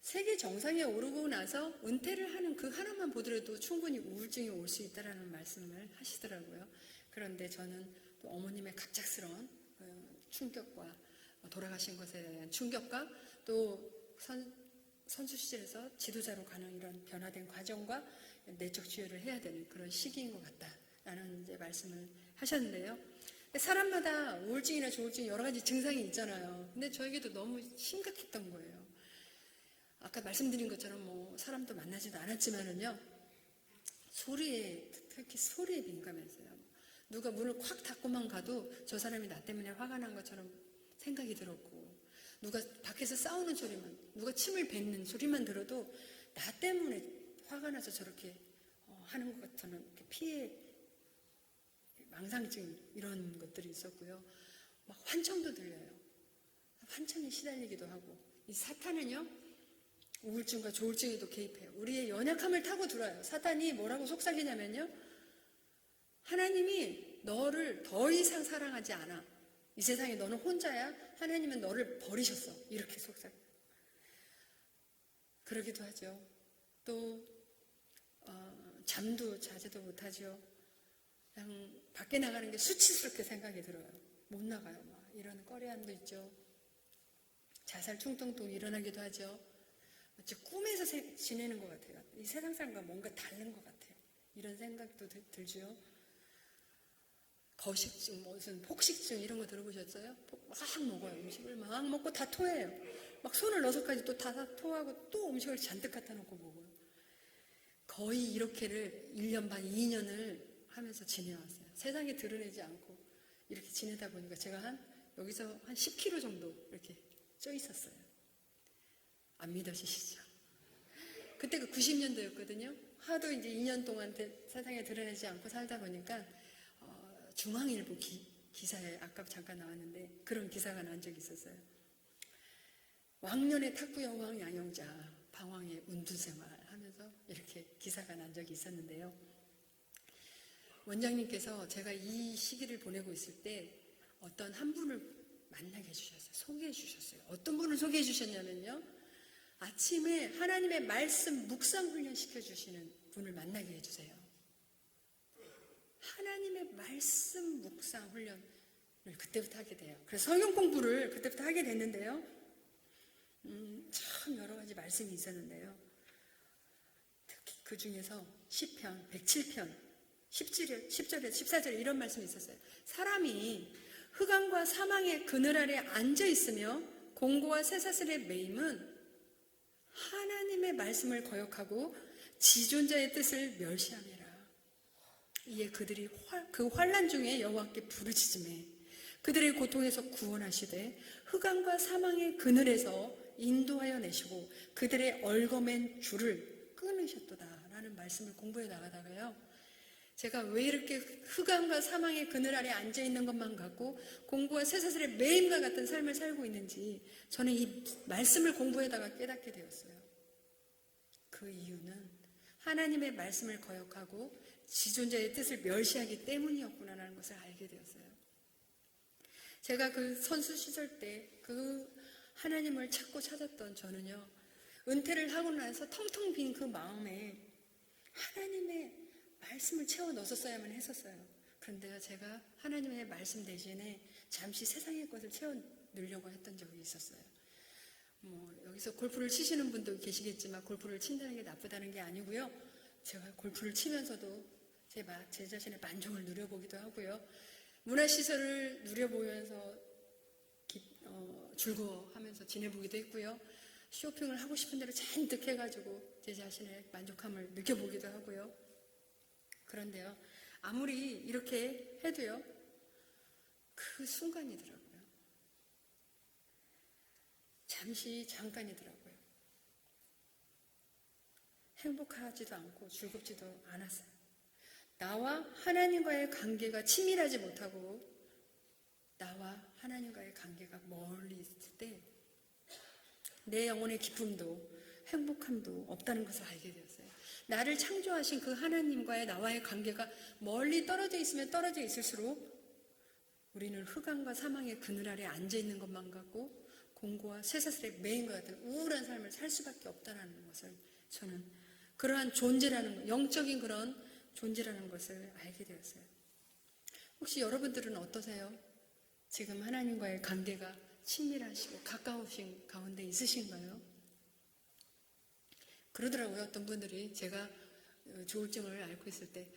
세계 정상에 오르고 나서 은퇴를 하는 그 하나만 보더라도 충분히 우울증이 올 수 있다라는 말씀을 하시더라고요. 그런데 저는 또 어머님의 갑작스러운 충격과 돌아가신 것에 대한 충격과 또 선수 시절에서 지도자로 가는 이런 변화된 과정과 내적 치유를 해야 되는 그런 시기인 것 같다라는 이제 말씀을 하셨는데요. 사람마다 우울증이나 조울증 여러 가지 증상이 있잖아요. 근데 저에게도 너무 심각했던 거예요. 아까 말씀드린 것처럼 뭐 사람도 만나지도 않았지만은요, 특히 소리에 민감했어요. 누가 문을 콱 닫고만 가도 저 사람이 나 때문에 화가 난 것처럼 생각이 들었고, 누가 밖에서 싸우는 소리만, 누가 침을 뱉는 소리만 들어도 나 때문에 화가 나서 저렇게 하는 것 같은 피해 망상증 이런 것들이 있었고요. 막 환청도 들려요. 환청에 시달리기도 하고. 이 사탄은요, 우울증과 조울증에도 개입해요. 우리의 연약함을 타고 들어요. 사탄이 뭐라고 속삭이냐면요, 하나님이 너를 더 이상 사랑하지 않아. 이 세상에 너는 혼자야. 하나님은 너를 버리셨어. 이렇게 속삭여요. 그러기도 하죠. 또 잠도 자지도 못하죠. 그냥 밖에 나가는 게 수치스럽게 생각이 들어요. 못 나가요. 막 이런 꺼려함도 있죠. 자살 충동도 일어나기도 하죠. 마치 꿈에서 지내는 것 같아요. 이 세상 사람과 뭔가 다른 것 같아요. 이런 생각도 들죠. 거식증, 무슨 폭식증 이런 거 들어보셨어요? 막 먹어요. 음식을 막 먹고 다 토해요. 막 손을 넣어서까지 또 다 토하고 또 음식을 잔뜩 갖다 놓고 먹어요. 거의 이렇게를 1년 반, 2년을 하면서 지내왔어요. 세상에 드러내지 않고 이렇게 지내다 보니까 제가 여기서 한 10kg 정도 이렇게 쪄 있었어요. 안 믿어지시죠? 그때가 90년도였거든요. 하도 이제 2년 동안 세상에 드러내지 않고 살다 보니까 중앙일보 기사에 아까 잠깐 나왔는데 그런 기사가 난 적이 있었어요. 왕년의 탁구 여왕 양영자 방황의 운둔생활 하면서 이렇게 기사가 난 적이 있었는데요. 원장님께서 제가 이 시기를 보내고 있을 때 어떤 한 분을 만나게 해주셨어요. 소개해 주셨어요. 어떤 분을 소개해 주셨냐면요, 아침에 하나님의 말씀 묵상 훈련 시켜주시는 분을 만나게 해주세요. 하나님의 말씀 묵상 훈련을 그때부터 하게 돼요. 그래서 성경 공부를 그때부터 하게 됐는데요. 참 여러 가지 말씀이 있었는데요. 특히 그 중에서 시편 107편 10절에서 14절에 이런 말씀이 있었어요. 사람이 흑암과 사망의 그늘 아래 앉아 있으며 공고와 쇠사슬에 매임은 하나님의 말씀을 거역하고 지존자의 뜻을 멸시함이라. 이에 그들이 그 환난 중에 여호와께 부르짖음에 그들의 고통에서 구원하시되 흑암과 사망의 그늘에서 인도하여 내시고 그들의 얽어맨 줄을 끊으셨도다 라는 말씀을 공부해 나가다가요, 제가 왜 이렇게 흑암과 사망의 그늘 아래 앉아있는 것만 같고 공부와 쇠사슬의 매임과 같은 삶을 살고 있는지 저는 이 말씀을 공부하다가 깨닫게 되었어요. 그 이유는 하나님의 말씀을 거역하고 지존자의 뜻을 멸시하기 때문이었구나라는 것을 알게 되었어요. 제가 그 선수 시절 때 그 하나님을 찾고 찾았던 저는요, 은퇴를 하고 나서 텅텅 빈 그 마음에 하나님의 말씀을 채워 넣었어야만 했었어요. 그런데요, 제가 하나님의 말씀 대신에 잠시 세상의 것을 채워 넣으려고 했던 적이 있었어요. 여기서 골프를 치시는 분도 계시겠지만 골프를 친다는 게 나쁘다는 게 아니고요. 제가 골프를 치면서도 제 자신의 만족을 누려보기도 하고요. 문화시설을 누려보면서 즐거워하면서 지내보기도 했고요. 쇼핑을 하고 싶은 대로 잔뜩 해가지고 제 자신의 만족함을 느껴보기도 하고요. 그런데요, 아무리 이렇게 해도요, 그 순간이더라고요. 잠깐이더라고요. 행복하지도 않고 즐겁지도 않았어요. 나와 하나님과의 관계가 치밀하지 못하고 나와 하나님과의 관계가 멀리 있을 때 내 영혼의 기쁨도 행복함도 없다는 것을 알게 되었어요. 나를 창조하신 그 하나님과의 나와의 관계가 멀리 떨어져 있으면 떨어져 있을수록 우리는 흑암과 사망의 그늘 아래 앉아있는 것만 같고 공고와 쇠사슬에 매인 것 같은 우울한 삶을 살 수밖에 없다는 것을 저는 그러한 존재라는, 영적인 그런 존재라는 것을 알게 되었어요. 혹시 여러분들은 어떠세요? 지금 하나님과의 관계가 친밀하시고 가까우신 가운데 있으신가요? 그러더라고요. 어떤 분들이 제가 조울증을 앓고 있을 때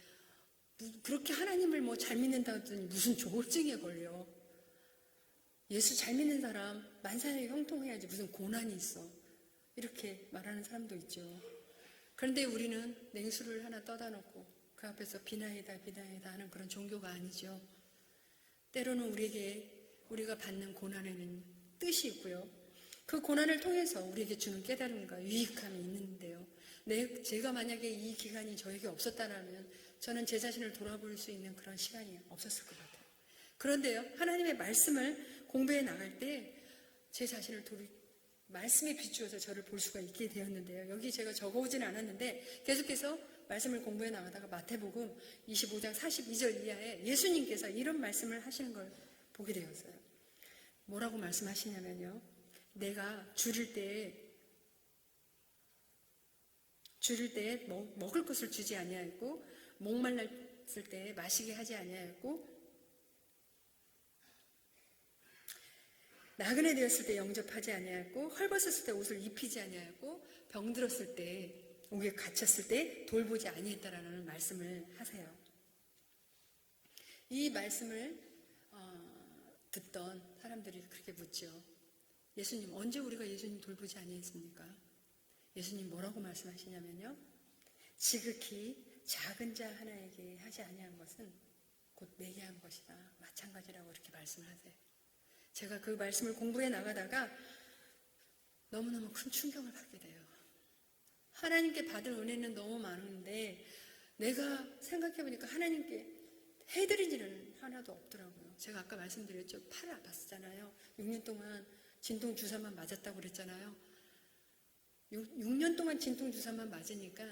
그렇게 하나님을 뭐 잘 믿는다더니 무슨 조울증에 걸려. 예수 잘 믿는 사람 만사에 형통해야지 무슨 고난이 있어. 이렇게 말하는 사람도 있죠. 그런데 우리는 냉수를 하나 떠다 놓고 그 앞에서 비나이다 비나이다 하는 그런 종교가 아니죠. 때로는 우리가 받는 고난에는 뜻이 있고요. 그 고난을 통해서 우리에게 주는 깨달음과 유익함이 있는데요. 제가 만약에 이 기간이 저에게 없었다면 저는 제 자신을 돌아볼 수 있는 그런 시간이 없었을 것 같아요. 그런데요, 하나님의 말씀을 공부해 나갈 때 제 자신을 말씀에 비추어서 저를 볼 수가 있게 되었는데요. 여기 제가 적어오지는 않았는데 계속해서 말씀을 공부해 나가다가 마태복음 25장 42절 이하에 예수님께서 이런 말씀을 하시는 걸 보게 되었어요. 뭐라고 말씀하시냐면요. 내가 줄일 때에 먹을 것을 주지 아니하였고 목말랐을 때에 마시게 하지 아니하였고 나그네 되었을 때 영접하지 아니하였고 헐벗었을 때 옷을 입히지 아니하였고 병들었을 때 옥에 갇혔을 때 돌보지 아니했다라는 말씀을 하세요. 이 말씀을 듣던 사람들이 그렇게 묻죠. 예수님, 언제 우리가 예수님 돌보지 아니했습니까? 예수님 뭐라고 말씀하시냐면요. 지극히 작은 자 하나에게 하지 아니한 것은 곧 내게 한 것이다. 마찬가지라고 이렇게 말씀을 하세요. 제가 그 말씀을 공부해 나가다가 너무너무 큰 충격을 받게 돼요. 하나님께 받은 은혜는 너무 많은데 내가 생각해보니까 하나님께 해드린 일은 하나도 없더라고요. 제가 아까 말씀드렸죠. 팔을 아팠었잖아요. 6년 동안 진통주사만 맞았다고 그랬잖아요. 6년 동안 진통주사만 맞으니까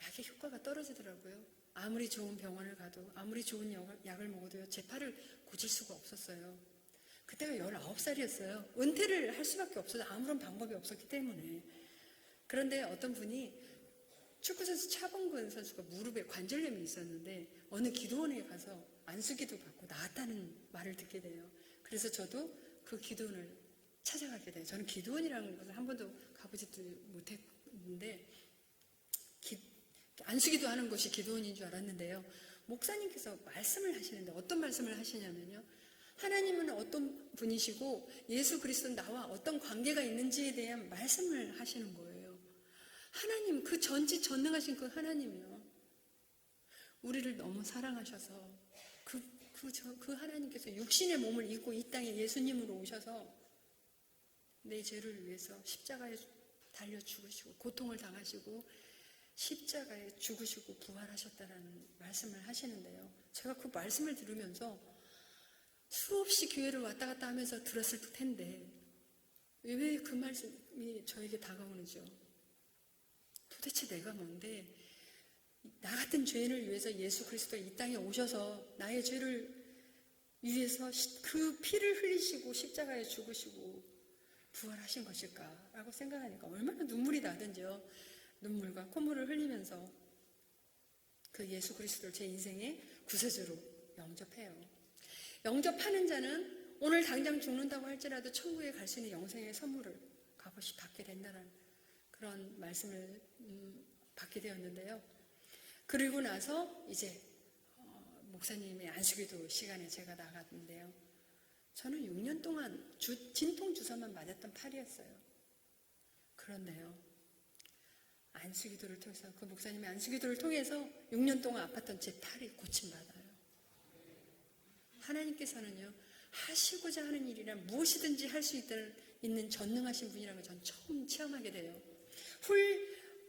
약의 효과가 떨어지더라고요. 아무리 좋은 병원을 가도 아무리 좋은 약을 먹어도요. 제 팔을 고칠 수가 없었어요. 그때가 19살이었어요. 은퇴를 할 수밖에 없어서 아무런 방법이 없었기 때문에. 그런데 어떤 분이 축구선수 차범근 선수가 무릎에 관절염이 있었는데 어느 기도원에 가서 안수기도 받고 나았다는 말을 듣게 돼요. 그래서 저도 그 기도원을 찾아가게 돼요. 저는 기도원이라는 것을 한 번도 가보지도 못했는데 안수기도 하는 것이 기도원인 줄 알았는데요. 목사님께서 말씀을 하시는데 어떤 말씀을 하시냐면요. 하나님은 어떤 분이시고 예수 그리스도는 나와 어떤 관계가 있는지에 대한 말씀을 하시는 거예요. 하나님, 그 전지전능하신 그 하나님이요. 우리를 너무 사랑하셔서 그 하나님께서 육신의 몸을 입고 이 땅에 예수님으로 오셔서 내 죄를 위해서 십자가에 달려 죽으시고 고통을 당하시고 십자가에 죽으시고 부활하셨다라는 말씀을 하시는데요. 제가 그 말씀을 들으면서 수없이 교회를 왔다 갔다 하면서 들었을 텐데 왜 그 말씀이 저에게 다가오는지요. 도대체 내가 뭔데 나 같은 죄인을 위해서 예수 그리스도가 이 땅에 오셔서 나의 죄를 위해서 그 피를 흘리시고 십자가에 죽으시고 부활하신 것일까라고 생각하니까 얼마나 눈물이 나든지요. 눈물과 콧물을 흘리면서 그 예수 그리스도를 제 인생의 구세주로 영접해요. 영접하는 자는 오늘 당장 죽는다고 할지라도 천국에 갈 수 있는 영생의 선물을 값없이 받게 된다는 그런 말씀을 받게 되었는데요. 그리고 나서 이제 목사님의 안수기도 시간에 제가 나갔는데요. 저는 6년 동안 진통주사만 맞았던 팔이었어요. 그런데요. 안수기도를 통해서 그 목사님의 안수기도를 통해서 6년 동안 아팠던 제 팔이 고침받아요. 하나님께서는요. 하시고자 하는 일이란 무엇이든지 할 수 있는 전능하신 분이라는 걸 전 처음 체험하게 돼요.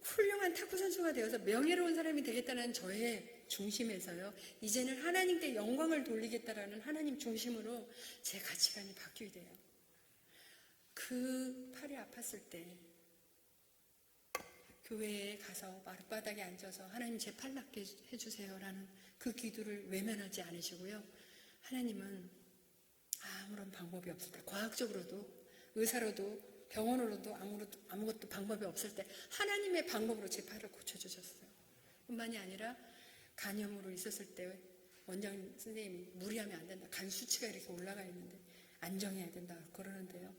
훌륭한 탁구 선수가 되어서 명예로운 사람이 되겠다는 저의 중심에서요. 이제는 하나님께 영광을 돌리겠다라는 하나님 중심으로 제 가치관이 바뀌게 돼요. 그 팔이 아팠을 때 교회에 가서 마룻바닥에 앉아서 하나님 제 팔 낫게 해주세요라는 그 기도를 외면하지 않으시고요. 하나님은 아무런 방법이 없을 때, 과학적으로도, 의사로도, 병원으로도 아무것도 방법이 없을 때 하나님의 방법으로 제 팔을 고쳐주셨어요. 뿐만이 아니라 간염으로 있었을 때 원장 선생님이 무리하면 안 된다. 간 수치가 이렇게 올라가 있는데 안정해야 된다 그러는데요.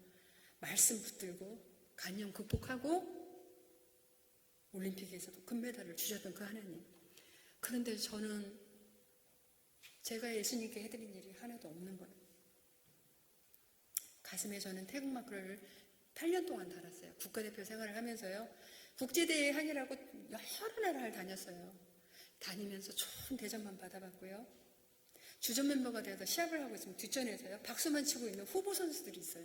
말씀 붙들고 간염 극복하고 올림픽에서도 금메달을 주셨던 그 하나님. 그런데 저는 제가 예수님께 해드린 일이 하나도 없는 거예요. 가슴에 저는 태극마크를 8년 동안 달았어요. 국가대표 생활을 하면서요. 국제대회 하느라고 여러 나라를 다녔어요. 다니면서 좋은 대접만 받아봤고요. 주전 멤버가 되어서 시합을 하고 있으면 뒷전에서요. 박수만 치고 있는 후보 선수들이 있어요.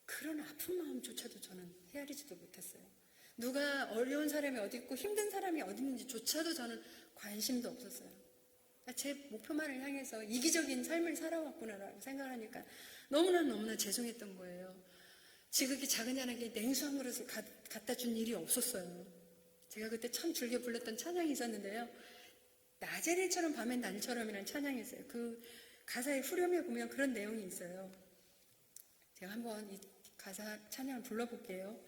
그런 아픈 마음조차도 저는 헤아리지도 못했어요. 누가 어려운 사람이 어디 있고 힘든 사람이 어디 있는지조차도 저는 관심도 없었어요. 제 목표만을 향해서 이기적인 삶을 살아왔구나라고 생각하니까 너무나 죄송했던 거예요. 지극히 작은 하나님께 냉수 한 그릇을 갖다 준 일이 없었어요. 제가 그때 참 즐겨 불렀던 찬양이 있었는데요. 낮의 해처럼 밤엔 날처럼이라는 찬양이 있어요. 그 가사의 후렴에 보면 그런 내용이 있어요. 제가 한번 이 가사 찬양을 불러볼게요.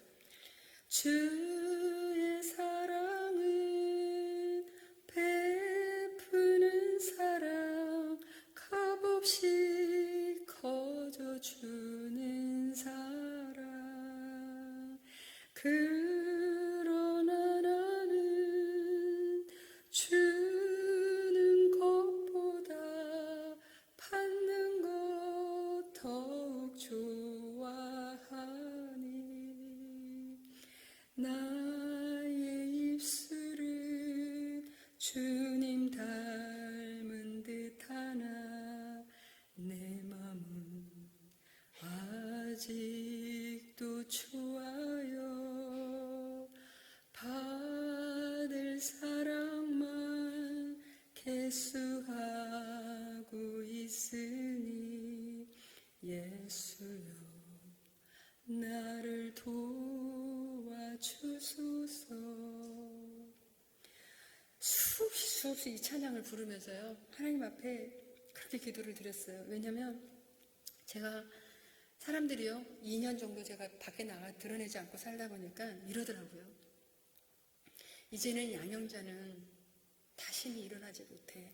주의 사랑은 베푸는 사랑, 값없이 거저주는 사랑. 그러나 나는 주는 것보다 받는 것 더욱 좋아하니 나의 입술은 주님 닮은 듯하나 내 맘은 아직도 좋아요. 받을 사랑만 개수하고 있으니 예수여 나를 도와주소서. 수없이 이 찬양을 부르면서요 하나님 앞에 그렇게 기도를 드렸어요. 왜냐면 제가 사람들이요 2년 정도 제가 밖에 나가 드러내지 않고 살다 보니까 이러더라고요. 이제는 양형자는 다시는 일어나지 못해.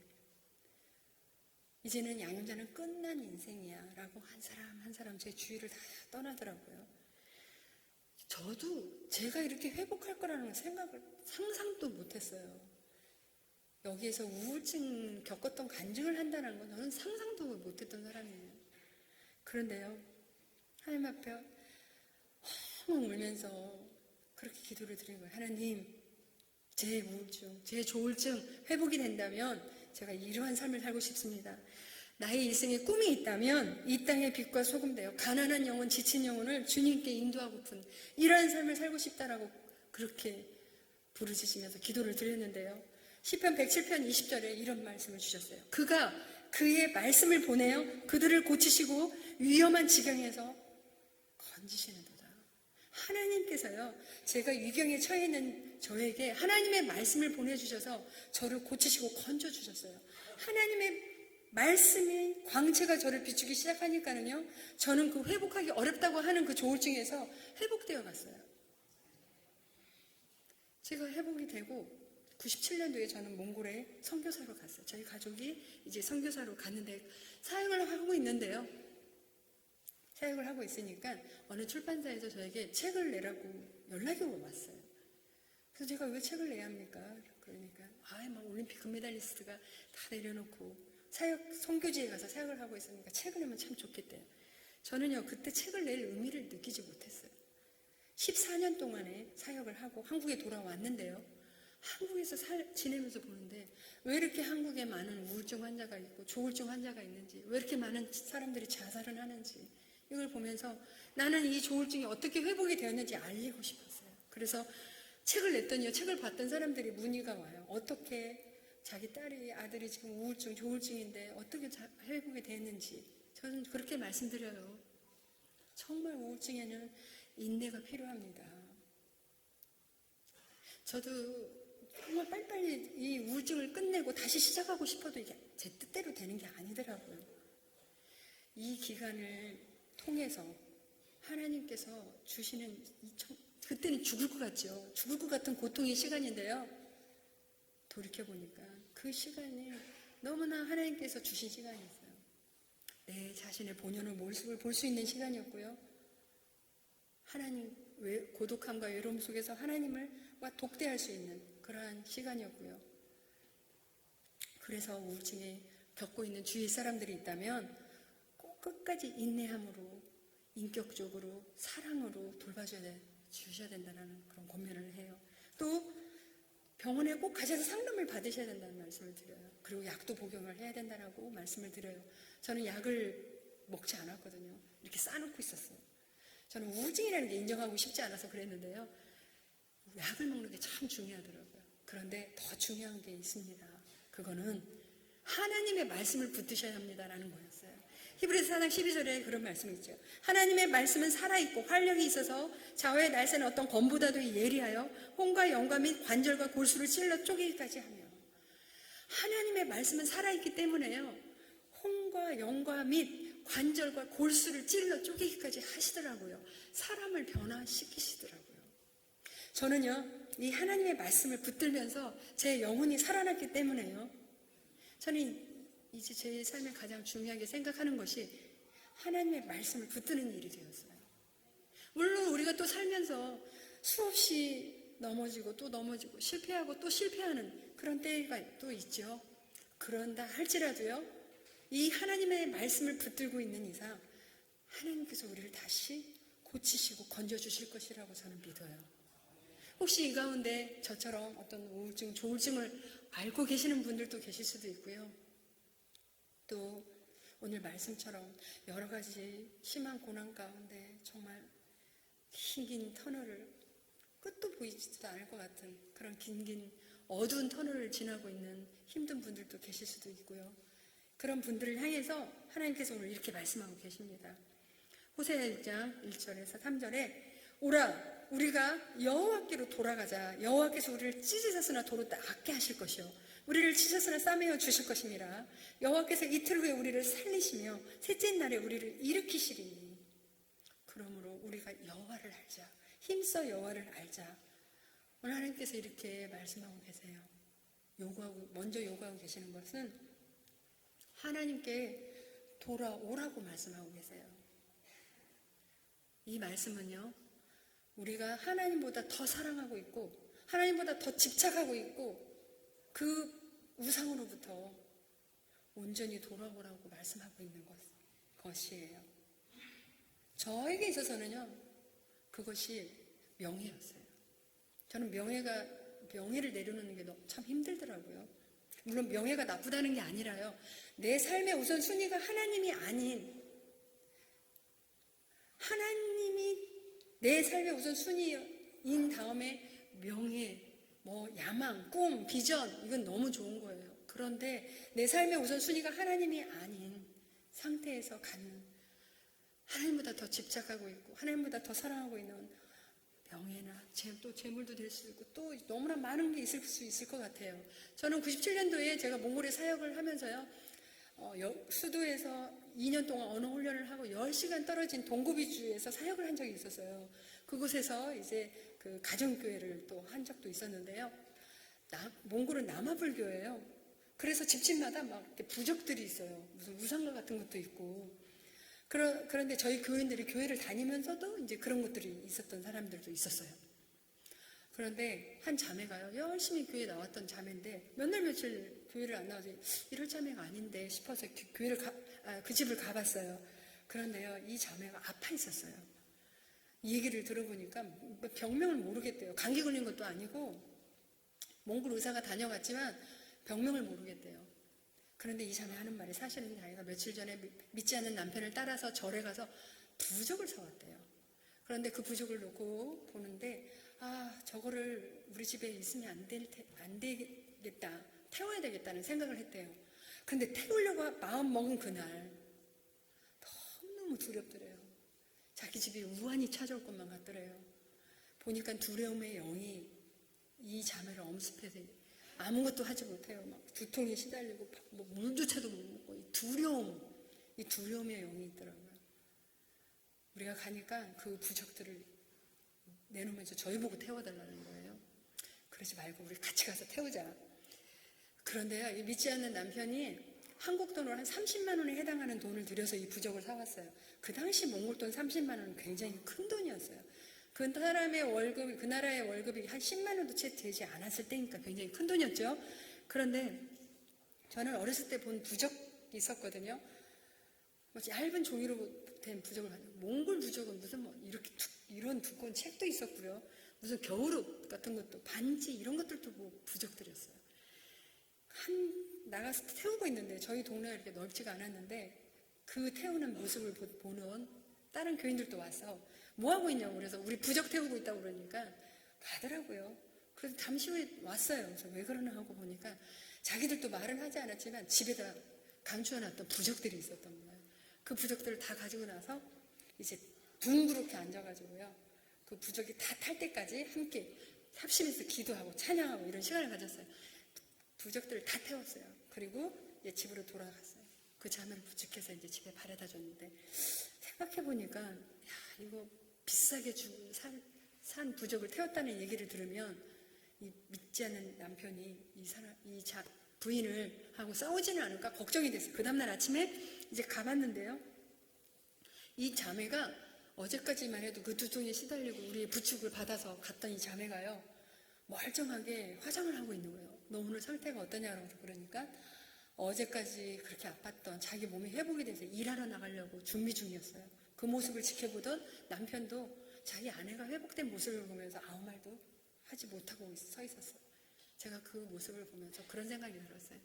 이제는 양형자는 끝난 인생이야 라고 한 사람 한 사람 제 주위를 다 떠나더라고요. 저도 제가 이렇게 회복할 거라는 생각을 상상도 못했어요. 여기에서 우울증 겪었던 간증을 한다는 건 저는 상상도 못했던 사람이에요. 그런데요 하나님 앞에 엉엉 울면서 그렇게 기도를 드린 거예요. 하나님, 제 우울증, 제 조울증 회복이 된다면 제가 이러한 삶을 살고 싶습니다. 나의 일생에 꿈이 있다면 이 땅의 빛과 소금 되어 가난한 영혼, 지친 영혼을 주님께 인도하고픈 이러한 삶을 살고 싶다라고 그렇게 부르짖으면서 기도를 드렸는데요. 시편 107편 20절에 이런 말씀을 주셨어요. 그가 그의 말씀을 보내어 그들을 고치시고 위험한 지경에서 건지시는도다. 하나님께서요 제가 위경에 처해 있는 저에게 하나님의 말씀을 보내주셔서 저를 고치시고 건져주셨어요. 하나님의 말씀이 광채가 저를 비추기 시작하니까는요 저는 그 회복하기 어렵다고 하는 그 조울증에서 회복되어 갔어요. 제가 회복이 되고 97년도에 저는 몽골에 선교사로 갔어요. 저희 가족이 이제 선교사로 갔는데 사역을 하고 있는데요. 사역을 하고 있으니까 어느 출판사에서 저에게 책을 내라고 연락이 왔어요. 그래서 제가 왜 책을 내야 합니까? 그러니까 막 올림픽 금메달리스트가 다 내려놓고 선교지에 가서 사역을 하고 있으니까 책을 내면 참 좋겠대요. 저는요 그때 책을 낼 의미를 느끼지 못했어요. 14년 동안에 사역을 하고 한국에 돌아왔는데요. 한국에서 지내면서 보는데 왜 이렇게 한국에 많은 우울증 환자가 있고 조울증 환자가 있는지, 왜 이렇게 많은 사람들이 자살을 하는지 이걸 보면서 나는 이 조울증이 어떻게 회복이 되었는지 알리고 싶었어요. 그래서 책을 냈더니요 책을 봤던 사람들이 문의가 와요. 어떻게 자기 아들이 지금 우울증, 조울증인데 어떻게 회복이 됐는지. 저는 그렇게 말씀드려요. 정말 우울증에는 인내가 필요합니다. 저도 정말 빨리빨리 이 우울증을 끝내고 다시 시작하고 싶어도 이게 제 뜻대로 되는 게 아니더라고요. 이 기간을 통해서 하나님께서 주시는 그때는 죽을 것 같죠. 죽을 것 같은 고통의 시간인데요. 돌이켜보니까 그 시간이 너무나 하나님께서 주신 시간이었어요. 내 자신의 본연의 모습을 볼 수 있는 시간이었고요. 하나님 고독함과 외로움 속에서 하나님과 독대할 수 있는 그러한 시간이었고요. 그래서 우울증에 겪고 있는 주위 사람들이 있다면 꼭 끝까지 인내함으로, 인격적으로, 사랑으로 주셔야 된다는 그런 권면을 해요. 또 병원에 꼭 가셔서 상담을 받으셔야 된다는 말씀을 드려요. 그리고 약도 복용을 해야 된다고 말씀을 드려요. 저는 약을 먹지 않았거든요. 이렇게 싸놓고 있었어요. 저는 우울증이라는 게 인정하고 싶지 않아서 그랬는데요. 약을 먹는 게 참 중요하더라고요. 그런데 더 중요한 게 있습니다. 그거는 하나님의 말씀을 붙드셔야 합니다라는 거였어요. 히브리서 4장 12절에 그런 말씀이 있죠. 하나님의 말씀은 살아있고 활력이 있어서 좌우의 날새는 어떤 검보다도 예리하여 혼과 영과 및 관절과 골수를 찔러 쪼개기까지 하며, 하나님의 말씀은 살아있기 때문에요, 혼과 영과 및 관절과 골수를 찔러 쪼개기까지 하시더라고요. 사람을 변화시키시더라고요. 저는요, 이 하나님의 말씀을 붙들면서 제 영혼이 살아났기 때문에요, 저는 이제 제 삶에 가장 중요하게 생각하는 것이 하나님의 말씀을 붙드는 일이 되었어요. 물론 우리가 또 살면서 수없이 넘어지고 또 넘어지고 실패하고 또 실패하는 그런 때가 또 있죠. 그런다 할지라도요, 이 하나님의 말씀을 붙들고 있는 이상 하나님께서 우리를 다시 고치시고 건져주실 것이라고 저는 믿어요. 혹시 이 가운데 저처럼 어떤 우울증, 조울증을 앓고 계시는 분들도 계실 수도 있고요. 또 오늘 말씀처럼 여러 가지 심한 고난 가운데 정말 긴 터널을, 끝도 보이지도 않을 것 같은 그런 긴 어두운 터널을 지나고 있는 힘든 분들도 계실 수도 있고요. 그런 분들을 향해서 하나님께서 오늘 이렇게 말씀하고 계십니다. 호세아 1장 1절에서 3절에 오라 우리가 여호와께로 돌아가자. 여호와께서 우리를 찢으셨으나 도로 낫게 하실 것이요 우리를 치셨으나 싸매어 주실 것입니다. 여호와께서 이틀 후에 우리를 살리시며 셋째 날에 우리를 일으키시리니 그러므로 우리가 여호와를 알자. 힘써 여호와를 알자. 오늘 하나님께서 이렇게 말씀하고 계세요. 먼저 요구하고 계시는 것은 하나님께 돌아오라고 말씀하고 계세요. 이 말씀은요, 우리가 하나님보다 더 사랑하고 있고 하나님보다 더 집착하고 있고 그 우상으로부터 온전히 돌아오라고 말씀하고 있는 것이에요. 저에게 있어서는요, 그것이 명예였어요. 저는 명예를 내려놓는 게 참 힘들더라고요. 물론 명예가 나쁘다는 게 아니라요, 내 삶의 우선순위가 하나님이 아닌, 하나님이 내 삶의 우선순위인 다음에 명예, 야망, 꿈, 비전, 이건 너무 좋은 거예요. 그런데 내 삶의 우선순위가 하나님이 아닌 상태에서 가는, 하나님보다 더 집착하고 있고 하나님보다 더 사랑하고 있는 명예나 또 재물도 될 수 있고 또 너무나 많은 게 있을 수 있을 것 같아요. 저는 97년도에 제가 몽골에 사역을 하면서요, 수도에서 2년 동안 언어 훈련을 하고 10시간 떨어진 동고비주에서 사역을 한 적이 있었어요. 그곳에서 이제 그 가정교회를 또 한 적도 있었는데요. 몽골은 남아불교예요. 그래서 집집마다 막 이렇게 부적들이 있어요. 무슨 우상과 같은 것도 있고. 그런데 저희 교인들이 교회를 다니면서도 이제 그런 것들이 있었던 사람들도 있었어요. 그런데 한 자매가요, 열심히 교회에 나왔던 자매인데 몇 날 며칠 교회를 안 나와서 이럴 자매가 아닌데 싶어서 그 집을 가봤어요. 그런데요, 이 자매가 아파 있었어요. 이 얘기를 들어보니까 병명을 모르겠대요. 감기 걸린 것도 아니고 몽골 의사가 다녀갔지만 병명을 모르겠대요. 그런데 이 자매 하는 말이, 사실은 자기가 며칠 전에 믿지 않는 남편을 따라서 절에 가서 부적을 사왔대요. 그런데 그 부적을 놓고 보는데, 저거를 우리 집에 있으면 안 되겠다, 태워야 되겠다는 생각을 했대요. 근데 태우려고 마음 먹은 그날 너무너무 두렵더래요. 자기 집이 우환이 찾아올 것만 같더래요. 보니까 두려움의 영이 이 자매를 엄습해서 아무것도 하지 못해요. 막 두통에 시달리고 물조차도 못 먹고, 이 두려움, 이 두려움의 영이 있더라고요. 우리가 가니까 그 부적들을 내놓으면서 저희 보고 태워달라는 거예요. 그러지 말고 우리 같이 가서 태우자. 그런데요, 이 믿지 않는 남편이 한국 돈으로 한 30만 원에 해당하는 돈을 들여서 이 부적을 사왔어요. 그 당시 몽골 돈 30만 원은 굉장히 큰 돈이었어요. 그 사람의 월급이, 그 나라의 월급이 한 10만 원도 채 되지 않았을 때니까 굉장히 큰 돈이었죠. 그런데 저는 어렸을 때 본 부적이 있었거든요. 얇은 종이로 된 부적을 가지고, 몽골 부적은 무슨 뭐 이렇게 이런 두꺼운 책도 있었고요. 무슨 겨울옷 같은 것도, 반지 이런 것들도 뭐 부적들이었어요. 나가서 태우고 있는데, 저희 동네가 이렇게 넓지가 않았는데 그 태우는 모습을 보는 다른 교인들도 와서 뭐 하고 있냐고, 그래서 우리 부적 태우고 있다고 그러니까 가더라고요. 그래서 잠시 후에 왔어요. 그래서 왜 그러나 하고 보니까 자기들도 말은 하지 않았지만 집에다 감추어놨던 부적들이 있었던 거예요. 그 부적들을 다 가지고 나서 이제 둥그렇게 앉아가지고요, 그 부적이 다 탈 때까지 함께 합심해서 기도하고 찬양하고 이런 시간을 가졌어요. 부적들을 다 태웠어요. 그리고 이제 집으로 돌아갔어요. 그 자매를 부축해서 이제 집에 바래다 줬는데, 생각해보니까, 야, 이거 비싸게 산 부적을 태웠다는 얘기를 들으면, 이 믿지 않는 남편이 부인을 하고 싸우지는 않을까 걱정이 됐어요. 그 다음날 아침에 이제 가봤는데요, 이 자매가 어제까지만 해도 그 두통에 시달리고 우리의 부축을 받아서 갔던 이 자매가요, 멀쩡하게 화장을 하고 있는 거예요. 너 오늘 상태가 어떠냐고 그러니까 어제까지 그렇게 아팠던 자기 몸이 회복이 돼서 일하러 나가려고 준비 중이었어요. 그 모습을 지켜보던 남편도 자기 아내가 회복된 모습을 보면서 아무 말도 하지 못하고 서 있었어요. 제가 그 모습을 보면서 그런 생각이 들었어요.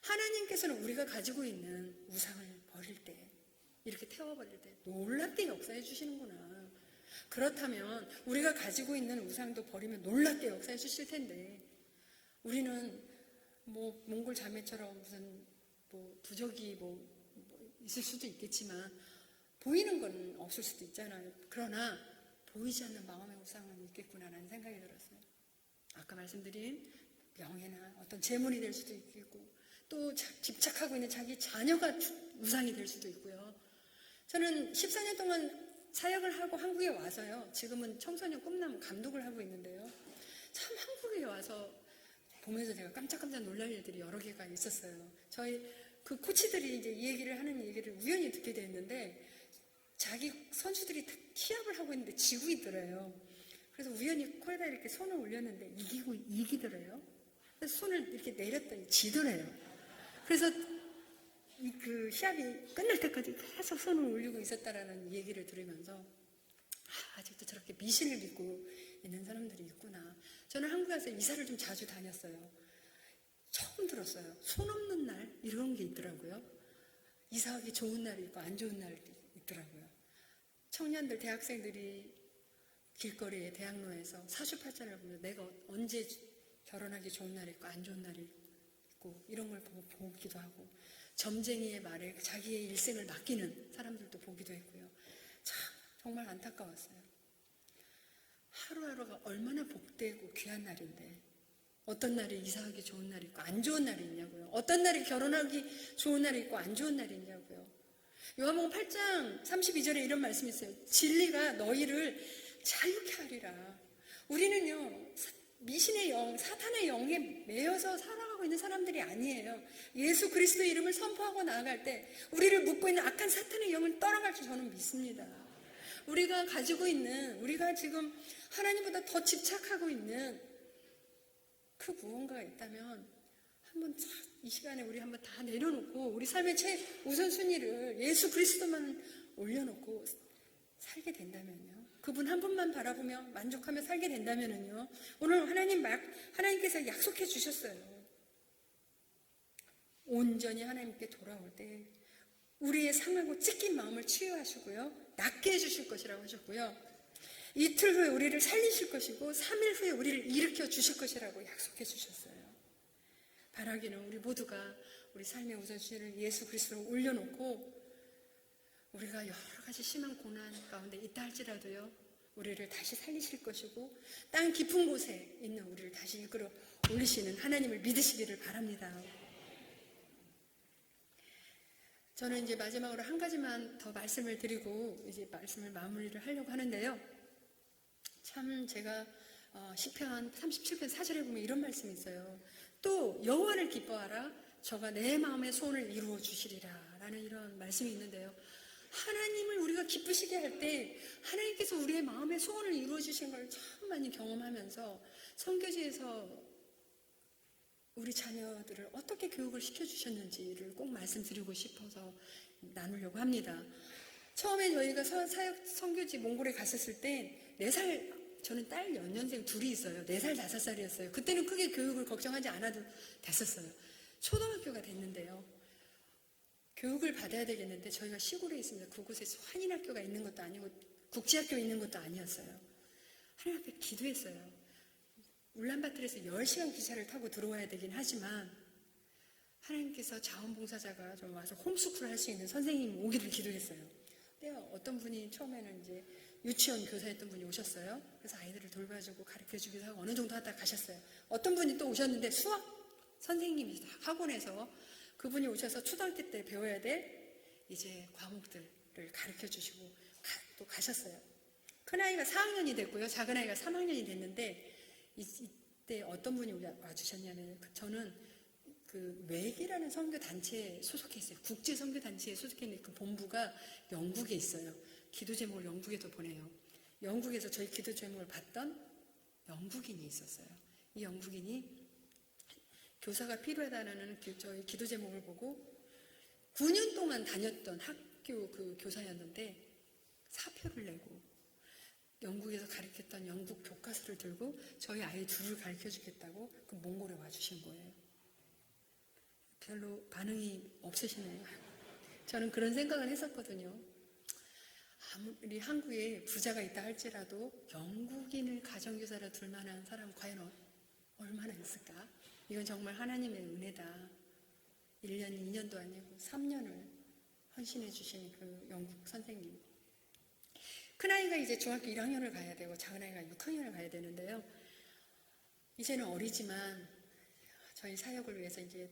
하나님께서는 우리가 가지고 있는 우상을 버릴 때, 이렇게 태워버릴 때 놀랍게 역사해 주시는구나. 그렇다면 우리가 가지고 있는 우상도 버리면 놀랍게 역사해 주실 텐데, 우리는 뭐 몽골 자매처럼 무슨 뭐 부적이 뭐 있을 수도 있겠지만 보이는 건 없을 수도 있잖아요. 그러나 보이지 않는 마음의 우상은 있겠구나라는 생각이 들었어요. 아까 말씀드린 명예나 어떤 재물이 될 수도 있겠고, 또 집착하고 있는 자기 자녀가 우상이 될 수도 있고요. 저는 14년 동안 사역을 하고 한국에 와서요, 지금은 청소년 꿈나무 감독을 하고 있는데요, 참 한국에 와서 보면서 제가 깜짝깜짝 놀랄 일들이 여러 개가 있었어요. 저희 그 코치들이 이제 이 얘기를 하는 얘기를 우연히 듣게 됐는데, 자기 선수들이 시합을 하고 있는데 지고 있더래요. 그래서 우연히 코에다 이렇게 손을 올렸는데 이기더래요. 그래서 손을 이렇게 내렸더니 지더래요. 그래서 그 시합이 끝날 때까지 계속 손을 올리고 있었다라는 얘기를 들으면서, 아직도 저렇게 미신을 믿고 있는 사람들이 있구나. 저는 한국에 와서 이사를 좀 자주 다녔어요. 처음 들었어요. 손 없는 날 이런 게 있더라고요. 이사하기 좋은 날이 있고 안 좋은 날이 있더라고요. 청년들, 대학생들이 길거리에 대학로에서 사주팔자를 보면 내가 언제 결혼하기 좋은 날이 있고 안 좋은 날이 있고 이런 걸 보기도 하고, 점쟁이의 말에 자기의 일생을 맡기는 사람들도 보기도 했고요. 참 정말 안타까웠어요. 하루하루가 얼마나 복되고 귀한 날인데, 어떤 날이 이사하기 좋은 날이 있고 안 좋은 날이 있냐고요. 어떤 날이 결혼하기 좋은 날이 있고 안 좋은 날이 있냐고요. 요한복음 8장 32절에 이런 말씀이 있어요. 진리가 너희를 자유케 하리라. 우리는요, 미신의 영, 사탄의 영에 매여서 살아가고 있는 사람들이 아니에요. 예수 그리스도의 이름을 선포하고 나아갈 때 우리를 묶고 있는 악한 사탄의 영은 떠나갈 줄 저는 믿습니다. 우리가 가지고 있는, 우리가 지금 하나님보다 더 집착하고 있는 그 무언가가 있다면 한번 이 시간에 우리 한번 다 내려놓고 우리 삶의 우선순위를 예수 그리스도만 올려놓고 살게 된다면요, 그분 한 분만 바라보며 만족하며 살게 된다면요, 오늘 하나님께서 약속해 주셨어요. 온전히 하나님께 돌아올 때 우리의 상하고 찢긴 마음을 치유하시고요, 낫게 해주실 것이라고 하셨고요, 이틀 후에 우리를 살리실 것이고 3일 후에 우리를 일으켜 주실 것이라고 약속해 주셨어요. 바라기는 우리 모두가 우리 삶의 우선순위를 예수 그리스도로 올려놓고, 우리가 여러 가지 심한 고난 가운데 있다 할지라도요, 우리를 다시 살리실 것이고 땅 깊은 곳에 있는 우리를 다시 이끌어 올리시는 하나님을 믿으시기를 바랍니다. 저는 이제 마지막으로 한 가지만 더 말씀을 드리고 이제 말씀을 마무리를 하려고 하는데요. 참 제가 시편 37편 4절에 보면 이런 말씀이 있어요. 또 여호와를 기뻐하라 저가 내 마음의 소원을 이루어 주시리라 라는 이런 말씀이 있는데요. 하나님을 우리가 기쁘시게 할 때 하나님께서 우리의 마음의 소원을 이루어 주신 걸 참 많이 경험하면서 선교지에서 우리 자녀들을 어떻게 교육을 시켜주셨는지를 꼭 말씀드리고 싶어서 나누려고 합니다. 처음에 저희가 사역 선교지 몽골에 갔었을 때 4살, 저는 딸 연년생 둘이 있어요. 4살, 5살이었어요. 그때는 크게 교육을 걱정하지 않아도 됐었어요. 초등학교가 됐는데요. 교육을 받아야 되겠는데 저희가 시골에 있습니다. 그곳에 한인학교가 있는 것도 아니고 국제학교 있는 것도 아니었어요. 하나님 앞에 기도했어요. 울란바토르에서 10시간 기차를 타고 들어와야 되긴 하지만 하나님께서 자원봉사자가 좀 와서 홈스쿨을 할 수 있는 선생님 오기를 기도했어요. 근데 어떤 분이 처음에는 이제 유치원 교사였던 분이 오셨어요. 그래서 아이들을 돌봐주고 가르쳐주기도 하고 어느 정도 하다 가셨어요. 어떤 분이 또 오셨는데 수학 선생님이 학원에서 그분이 오셔서 초등학교 때 배워야 될 이제 과목들을 가르쳐주시고 또 가셨어요. 큰아이가 4학년이 됐고요. 작은아이가 3학년이 됐는데 이때 어떤 분이 와주셨냐면 저는 그 웩이라는 선교단체에 소속해 있어요. 국제선교단체에 속해 있는 그 본부가 영국에 있어요. 기도 제목을 영국에도 보내요. 영국에서 저희 기도 제목을 받던 영국인이 있었어요. 이 영국인이 교사가 필요하다는 저희 기도 제목을 보고 9년 동안 다녔던 학교 그 교사였는데 사표를 내고 영국에서 가르쳤던 영국 교과서를 들고 저희 아이 둘을 가르쳐주겠다고 그 몽골에 와주신 거예요. 별로 반응이 없으시네요. 저는 그런 생각을 했었거든요. 아무리 한국에 부자가 있다 할지라도 영국인을 가정교사로 둘 만한 사람 과연 얼마나 있을까? 이건 정말 하나님의 은혜다. 1년, 2년도 아니고 3년을 헌신해 주신 그 영국 선생님. 큰아이가 이제 중학교 1학년을 가야 되고 작은아이가 6학년을 가야 되는데요. 이제는 어리지만 저희 사역을 위해서 이제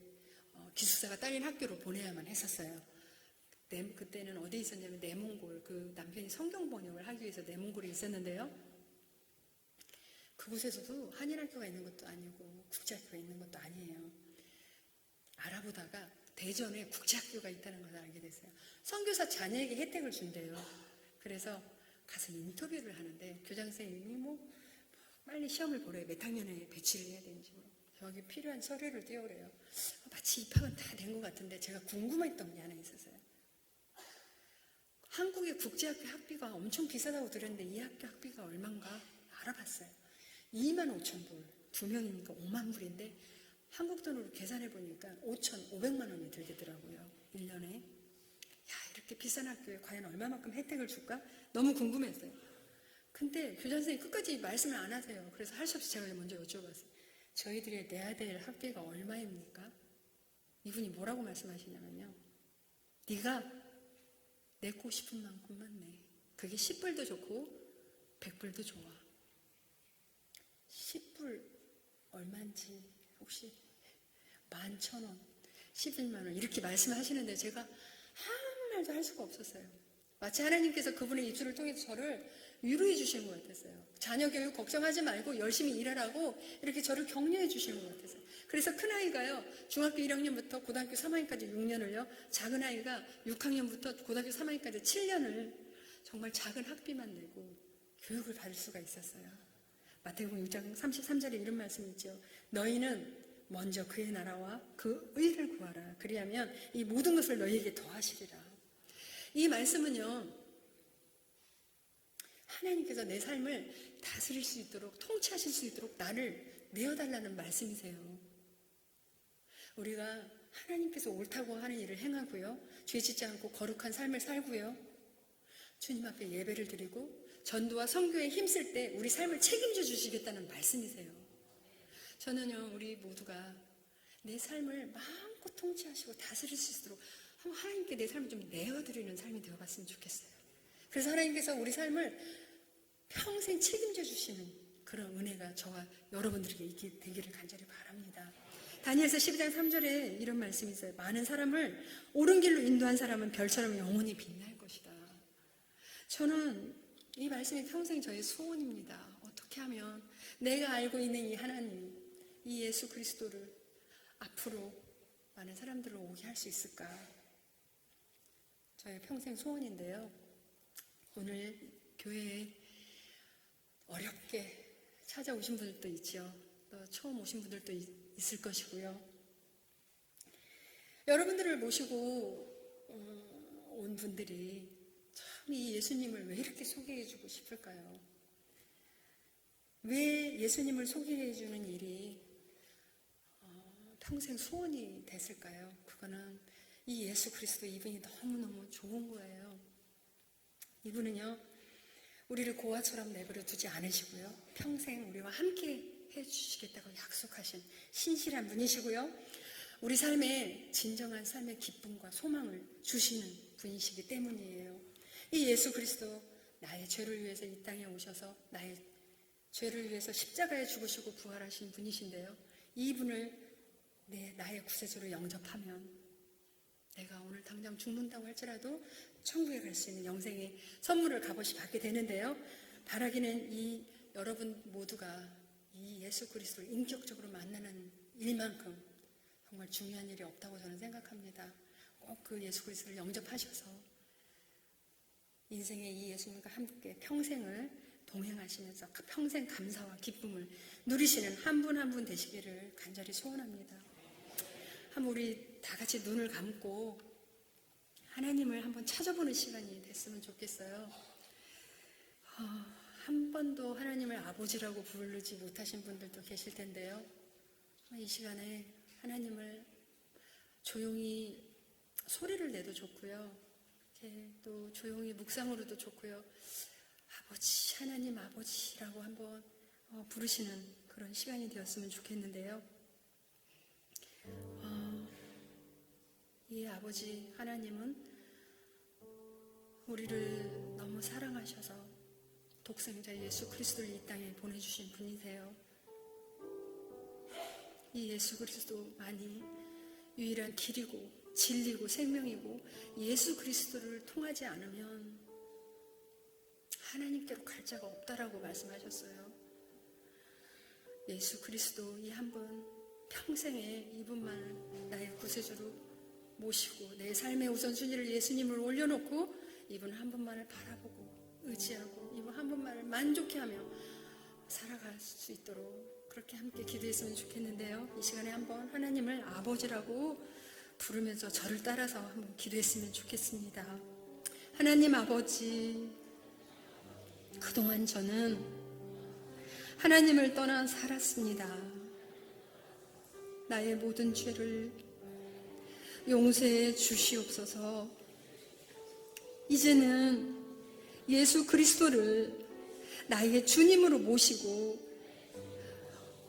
기숙사가 딸린 학교로 보내야만 했었어요. 그때는 어디에 있었냐면 내몽골, 그 남편이 성경 번역을 하기 위해서 내몽골에 있었는데요. 그곳에서도 한인학교가 있는 것도 아니고 국제학교가 있는 것도 아니에요. 알아보다가 대전에 국제학교가 있다는 것을 알게 됐어요. 선교사 자녀에게 혜택을 준대요. 그래서 가서 인터뷰를 하는데 교장선생님이 빨리 시험을 보래요. 몇 학년에 배치를 해야 되는지. 여기 필요한 서류를 띄우래요. 마치 입학은 다 된 것 같은데 제가 궁금했던 게 하나 있었어요. 한국의 국제학교 학비가 엄청 비싸다고 들었는데 이 학교 학비가 얼마인가 알아봤어요. 25,000불, 2명이니까 5만 불인데 한국 돈으로 계산해 보니까 5,500만 원이 들겠더라고요. 1년에. 야, 이렇게 비싼 학교에 과연 얼마만큼 혜택을 줄까? 너무 궁금했어요. 근데 교장 선생님이 끝까지 말씀을 안 하세요. 그래서 할 수 없이 제가 먼저 여쭤봤어요. 저희들이 내야 될 학비가 얼마입니까? 이분이 뭐라고 말씀하시냐면요. 네가 내고 싶은 만큼만 내. 그게 10불도 좋고 100불도 좋아. 10불 얼마인지 혹시 11,000원, 11만 원 이렇게 말씀하시는데 제가 아무 말도 할 수가 없었어요. 마치 하나님께서 그분의 입술을 통해서 저를 위로해 주시는 것 같았어요. 자녀 교육 걱정하지 말고 열심히 일하라고 이렇게 저를 격려해 주시는 것 같았어요. 그래서 큰아이가요 중학교 1학년부터 고등학교 3학년까지 6년을요, 작은아이가 6학년부터 고등학교 3학년까지 7년을 정말 작은 학비만 내고 교육을 받을 수가 있었어요. 마태복음 6장 33절에 이런 말씀이 있죠. 너희는 먼저 그의 나라와 그 의를 구하라. 그리하면 이 모든 것을 너희에게 더하시리라. 이 말씀은요, 하나님께서 내 삶을 다스릴 수 있도록, 통치하실 수 있도록 나를 내어달라는 말씀이세요. 우리가 하나님께서 옳다고 하는 일을 행하고요, 죄 짓지 않고 거룩한 삶을 살고요, 주님 앞에 예배를 드리고 전도와 선교에 힘쓸 때 우리 삶을 책임져 주시겠다는 말씀이세요. 저는요, 우리 모두가 내 삶을 마음껏 통치하시고 다스릴 수 있도록 하나님께 내 삶을 좀 내어드리는 삶이 되어봤으면 좋겠어요. 그래서 하나님께서 우리 삶을 평생 책임져 주시는 그런 은혜가 저와 여러분들에게 있게 되기를 간절히 바랍니다. 다니엘서 12장 3절에 이런 말씀이 있어요. 많은 사람을 옳은 길로 인도한 사람은 별처럼 영원히 빛날 것이다. 저는 이 말씀이 평생 저의 소원입니다. 어떻게 하면 내가 알고 있는 이 하나님, 이 예수 그리스도를 앞으로 많은 사람들을 오게 할 수 있을까? 저의 평생 소원인데요. 오늘 교회에 어렵게 찾아오신 분들도 있죠. 또 처음 오신 분들도 있을 것이고요. 여러분들을 모시고 온 분들이 참 이 예수님을 왜 이렇게 소개해주고 싶을까요? 왜 예수님을 소개해주는 일이 평생 소원이 됐을까요? 그거는 이 예수 그리스도 이분이 너무너무 좋은 거예요. 이분은요, 우리를 고아처럼 내버려 두지 않으시고요, 평생 우리와 함께 해주시겠다고 약속하신 신실한 분이시고요, 우리 삶에 진정한 삶의 기쁨과 소망을 주시는 분이시기 때문이에요. 이 예수 그리스도, 나의 죄를 위해서 이 땅에 오셔서 나의 죄를 위해서 십자가에 죽으시고 부활하신 분이신데요, 이분을 나의 구세주로 영접하면 내가 오늘 당장 죽는다고 할지라도 천국에 갈 수 있는 영생의 선물을 값없이 받게 되는데요, 바라기는 이 여러분 모두가 이 예수 그리스도를 인격적으로 만나는 일만큼 정말 중요한 일이 없다고 저는 생각합니다. 꼭 그 예수 그리스도를 영접하셔서 인생의 이 예수님과 함께 평생을 동행하시면서 그 평생 감사와 기쁨을 누리시는 한 분 한 분 되시기를 간절히 소원합니다. 한번 우리 다 같이 눈을 감고 하나님을 한번 찾아보는 시간이 됐으면 좋겠어요. 한 번도 하나님을 아버지라고 부르지 못하신 분들도 계실 텐데요. 이 시간에 하나님을 조용히 소리를 내도 좋고요, 이렇게 또 조용히 묵상으로도 좋고요, 아버지, 하나님 아버지라고 한번 부르시는 그런 시간이 되었으면 좋겠는데요. 이 아버지 하나님은 우리를 너무 사랑하셔서 독생자 예수 그리스도를 이 땅에 보내주신 분이세요. 이 예수 그리스도만이 유일한 길이고 진리고 생명이고, 예수 그리스도를 통하지 않으면 하나님께로 갈 자가 없다라고 말씀하셨어요. 예수 그리스도 이 한 분, 평생에 이분만 나의 구세주로 모시고 내 삶의 우선순위를 예수님을 올려놓고 이분 한 분만을 바라보고 의지하고 이분 한 분만을 만족해하며 살아갈 수 있도록 그렇게 함께 기도했으면 좋겠는데요. 이 시간에 한번 하나님을 아버지라고 부르면서 저를 따라서 한번 기도했으면 좋겠습니다. 하나님 아버지, 그동안 저는 하나님을 떠나 살았습니다. 나의 모든 죄를 용서해 주시옵소서. 이제는 예수 그리스도를 나의 주님으로 모시고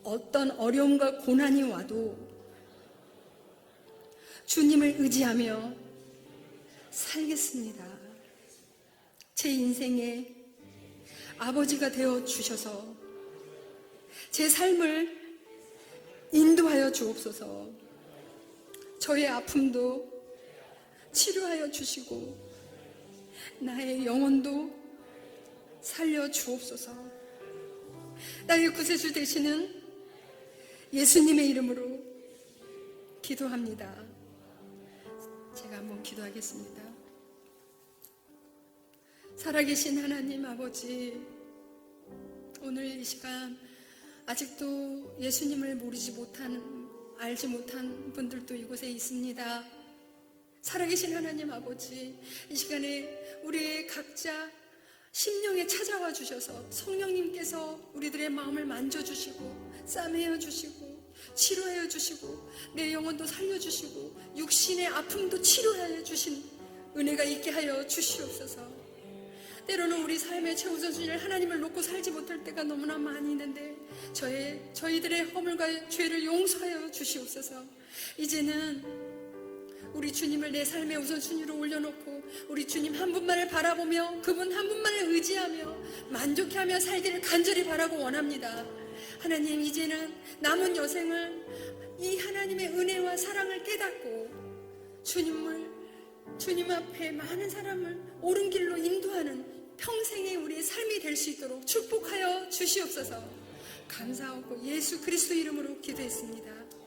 어떤 어려움과 고난이 와도 주님을 의지하며 살겠습니다. 제 인생에 아버지가 되어 주셔서 제 삶을 인도하여 주옵소서. 저의 아픔도 치료하여 주시고 나의 영혼도 살려 주옵소서. 나의 구세주 되시는 예수님의 이름으로 기도합니다. 제가 한번 기도하겠습니다. 살아계신 하나님 아버지, 오늘 이 시간 아직도 예수님을 알지 못한 분들도 이곳에 있습니다. 살아계신 하나님 아버지, 이 시간에 우리 각자 심령에 찾아와 주셔서 성령님께서 우리들의 마음을 만져주시고 싸매어 주시고 치료하여 주시고 내 영혼도 살려주시고 육신의 아픔도 치료하여 주신 은혜가 있게 하여 주시옵소서. 때로는 우리 삶의 최우선순위를 하나님을 놓고 살지 못할 때가 너무나 많이 있는데 저희들의 허물과 죄를 용서하여 주시옵소서. 이제는 우리 주님을 내 삶의 우선순위로 올려놓고 우리 주님 한 분만을 바라보며 그분 한 분만을 의지하며 만족해하며 살기를 간절히 바라고 원합니다. 하나님, 이제는 남은 여생을 이 하나님의 은혜와 사랑을 깨닫고 주님 앞에 많은 사람을 옳은 길로 인도하는 평생의 우리의 삶이 될 수 있도록 축복하여 주시옵소서. 감사하고 예수 그리스도 이름으로 기도했습니다.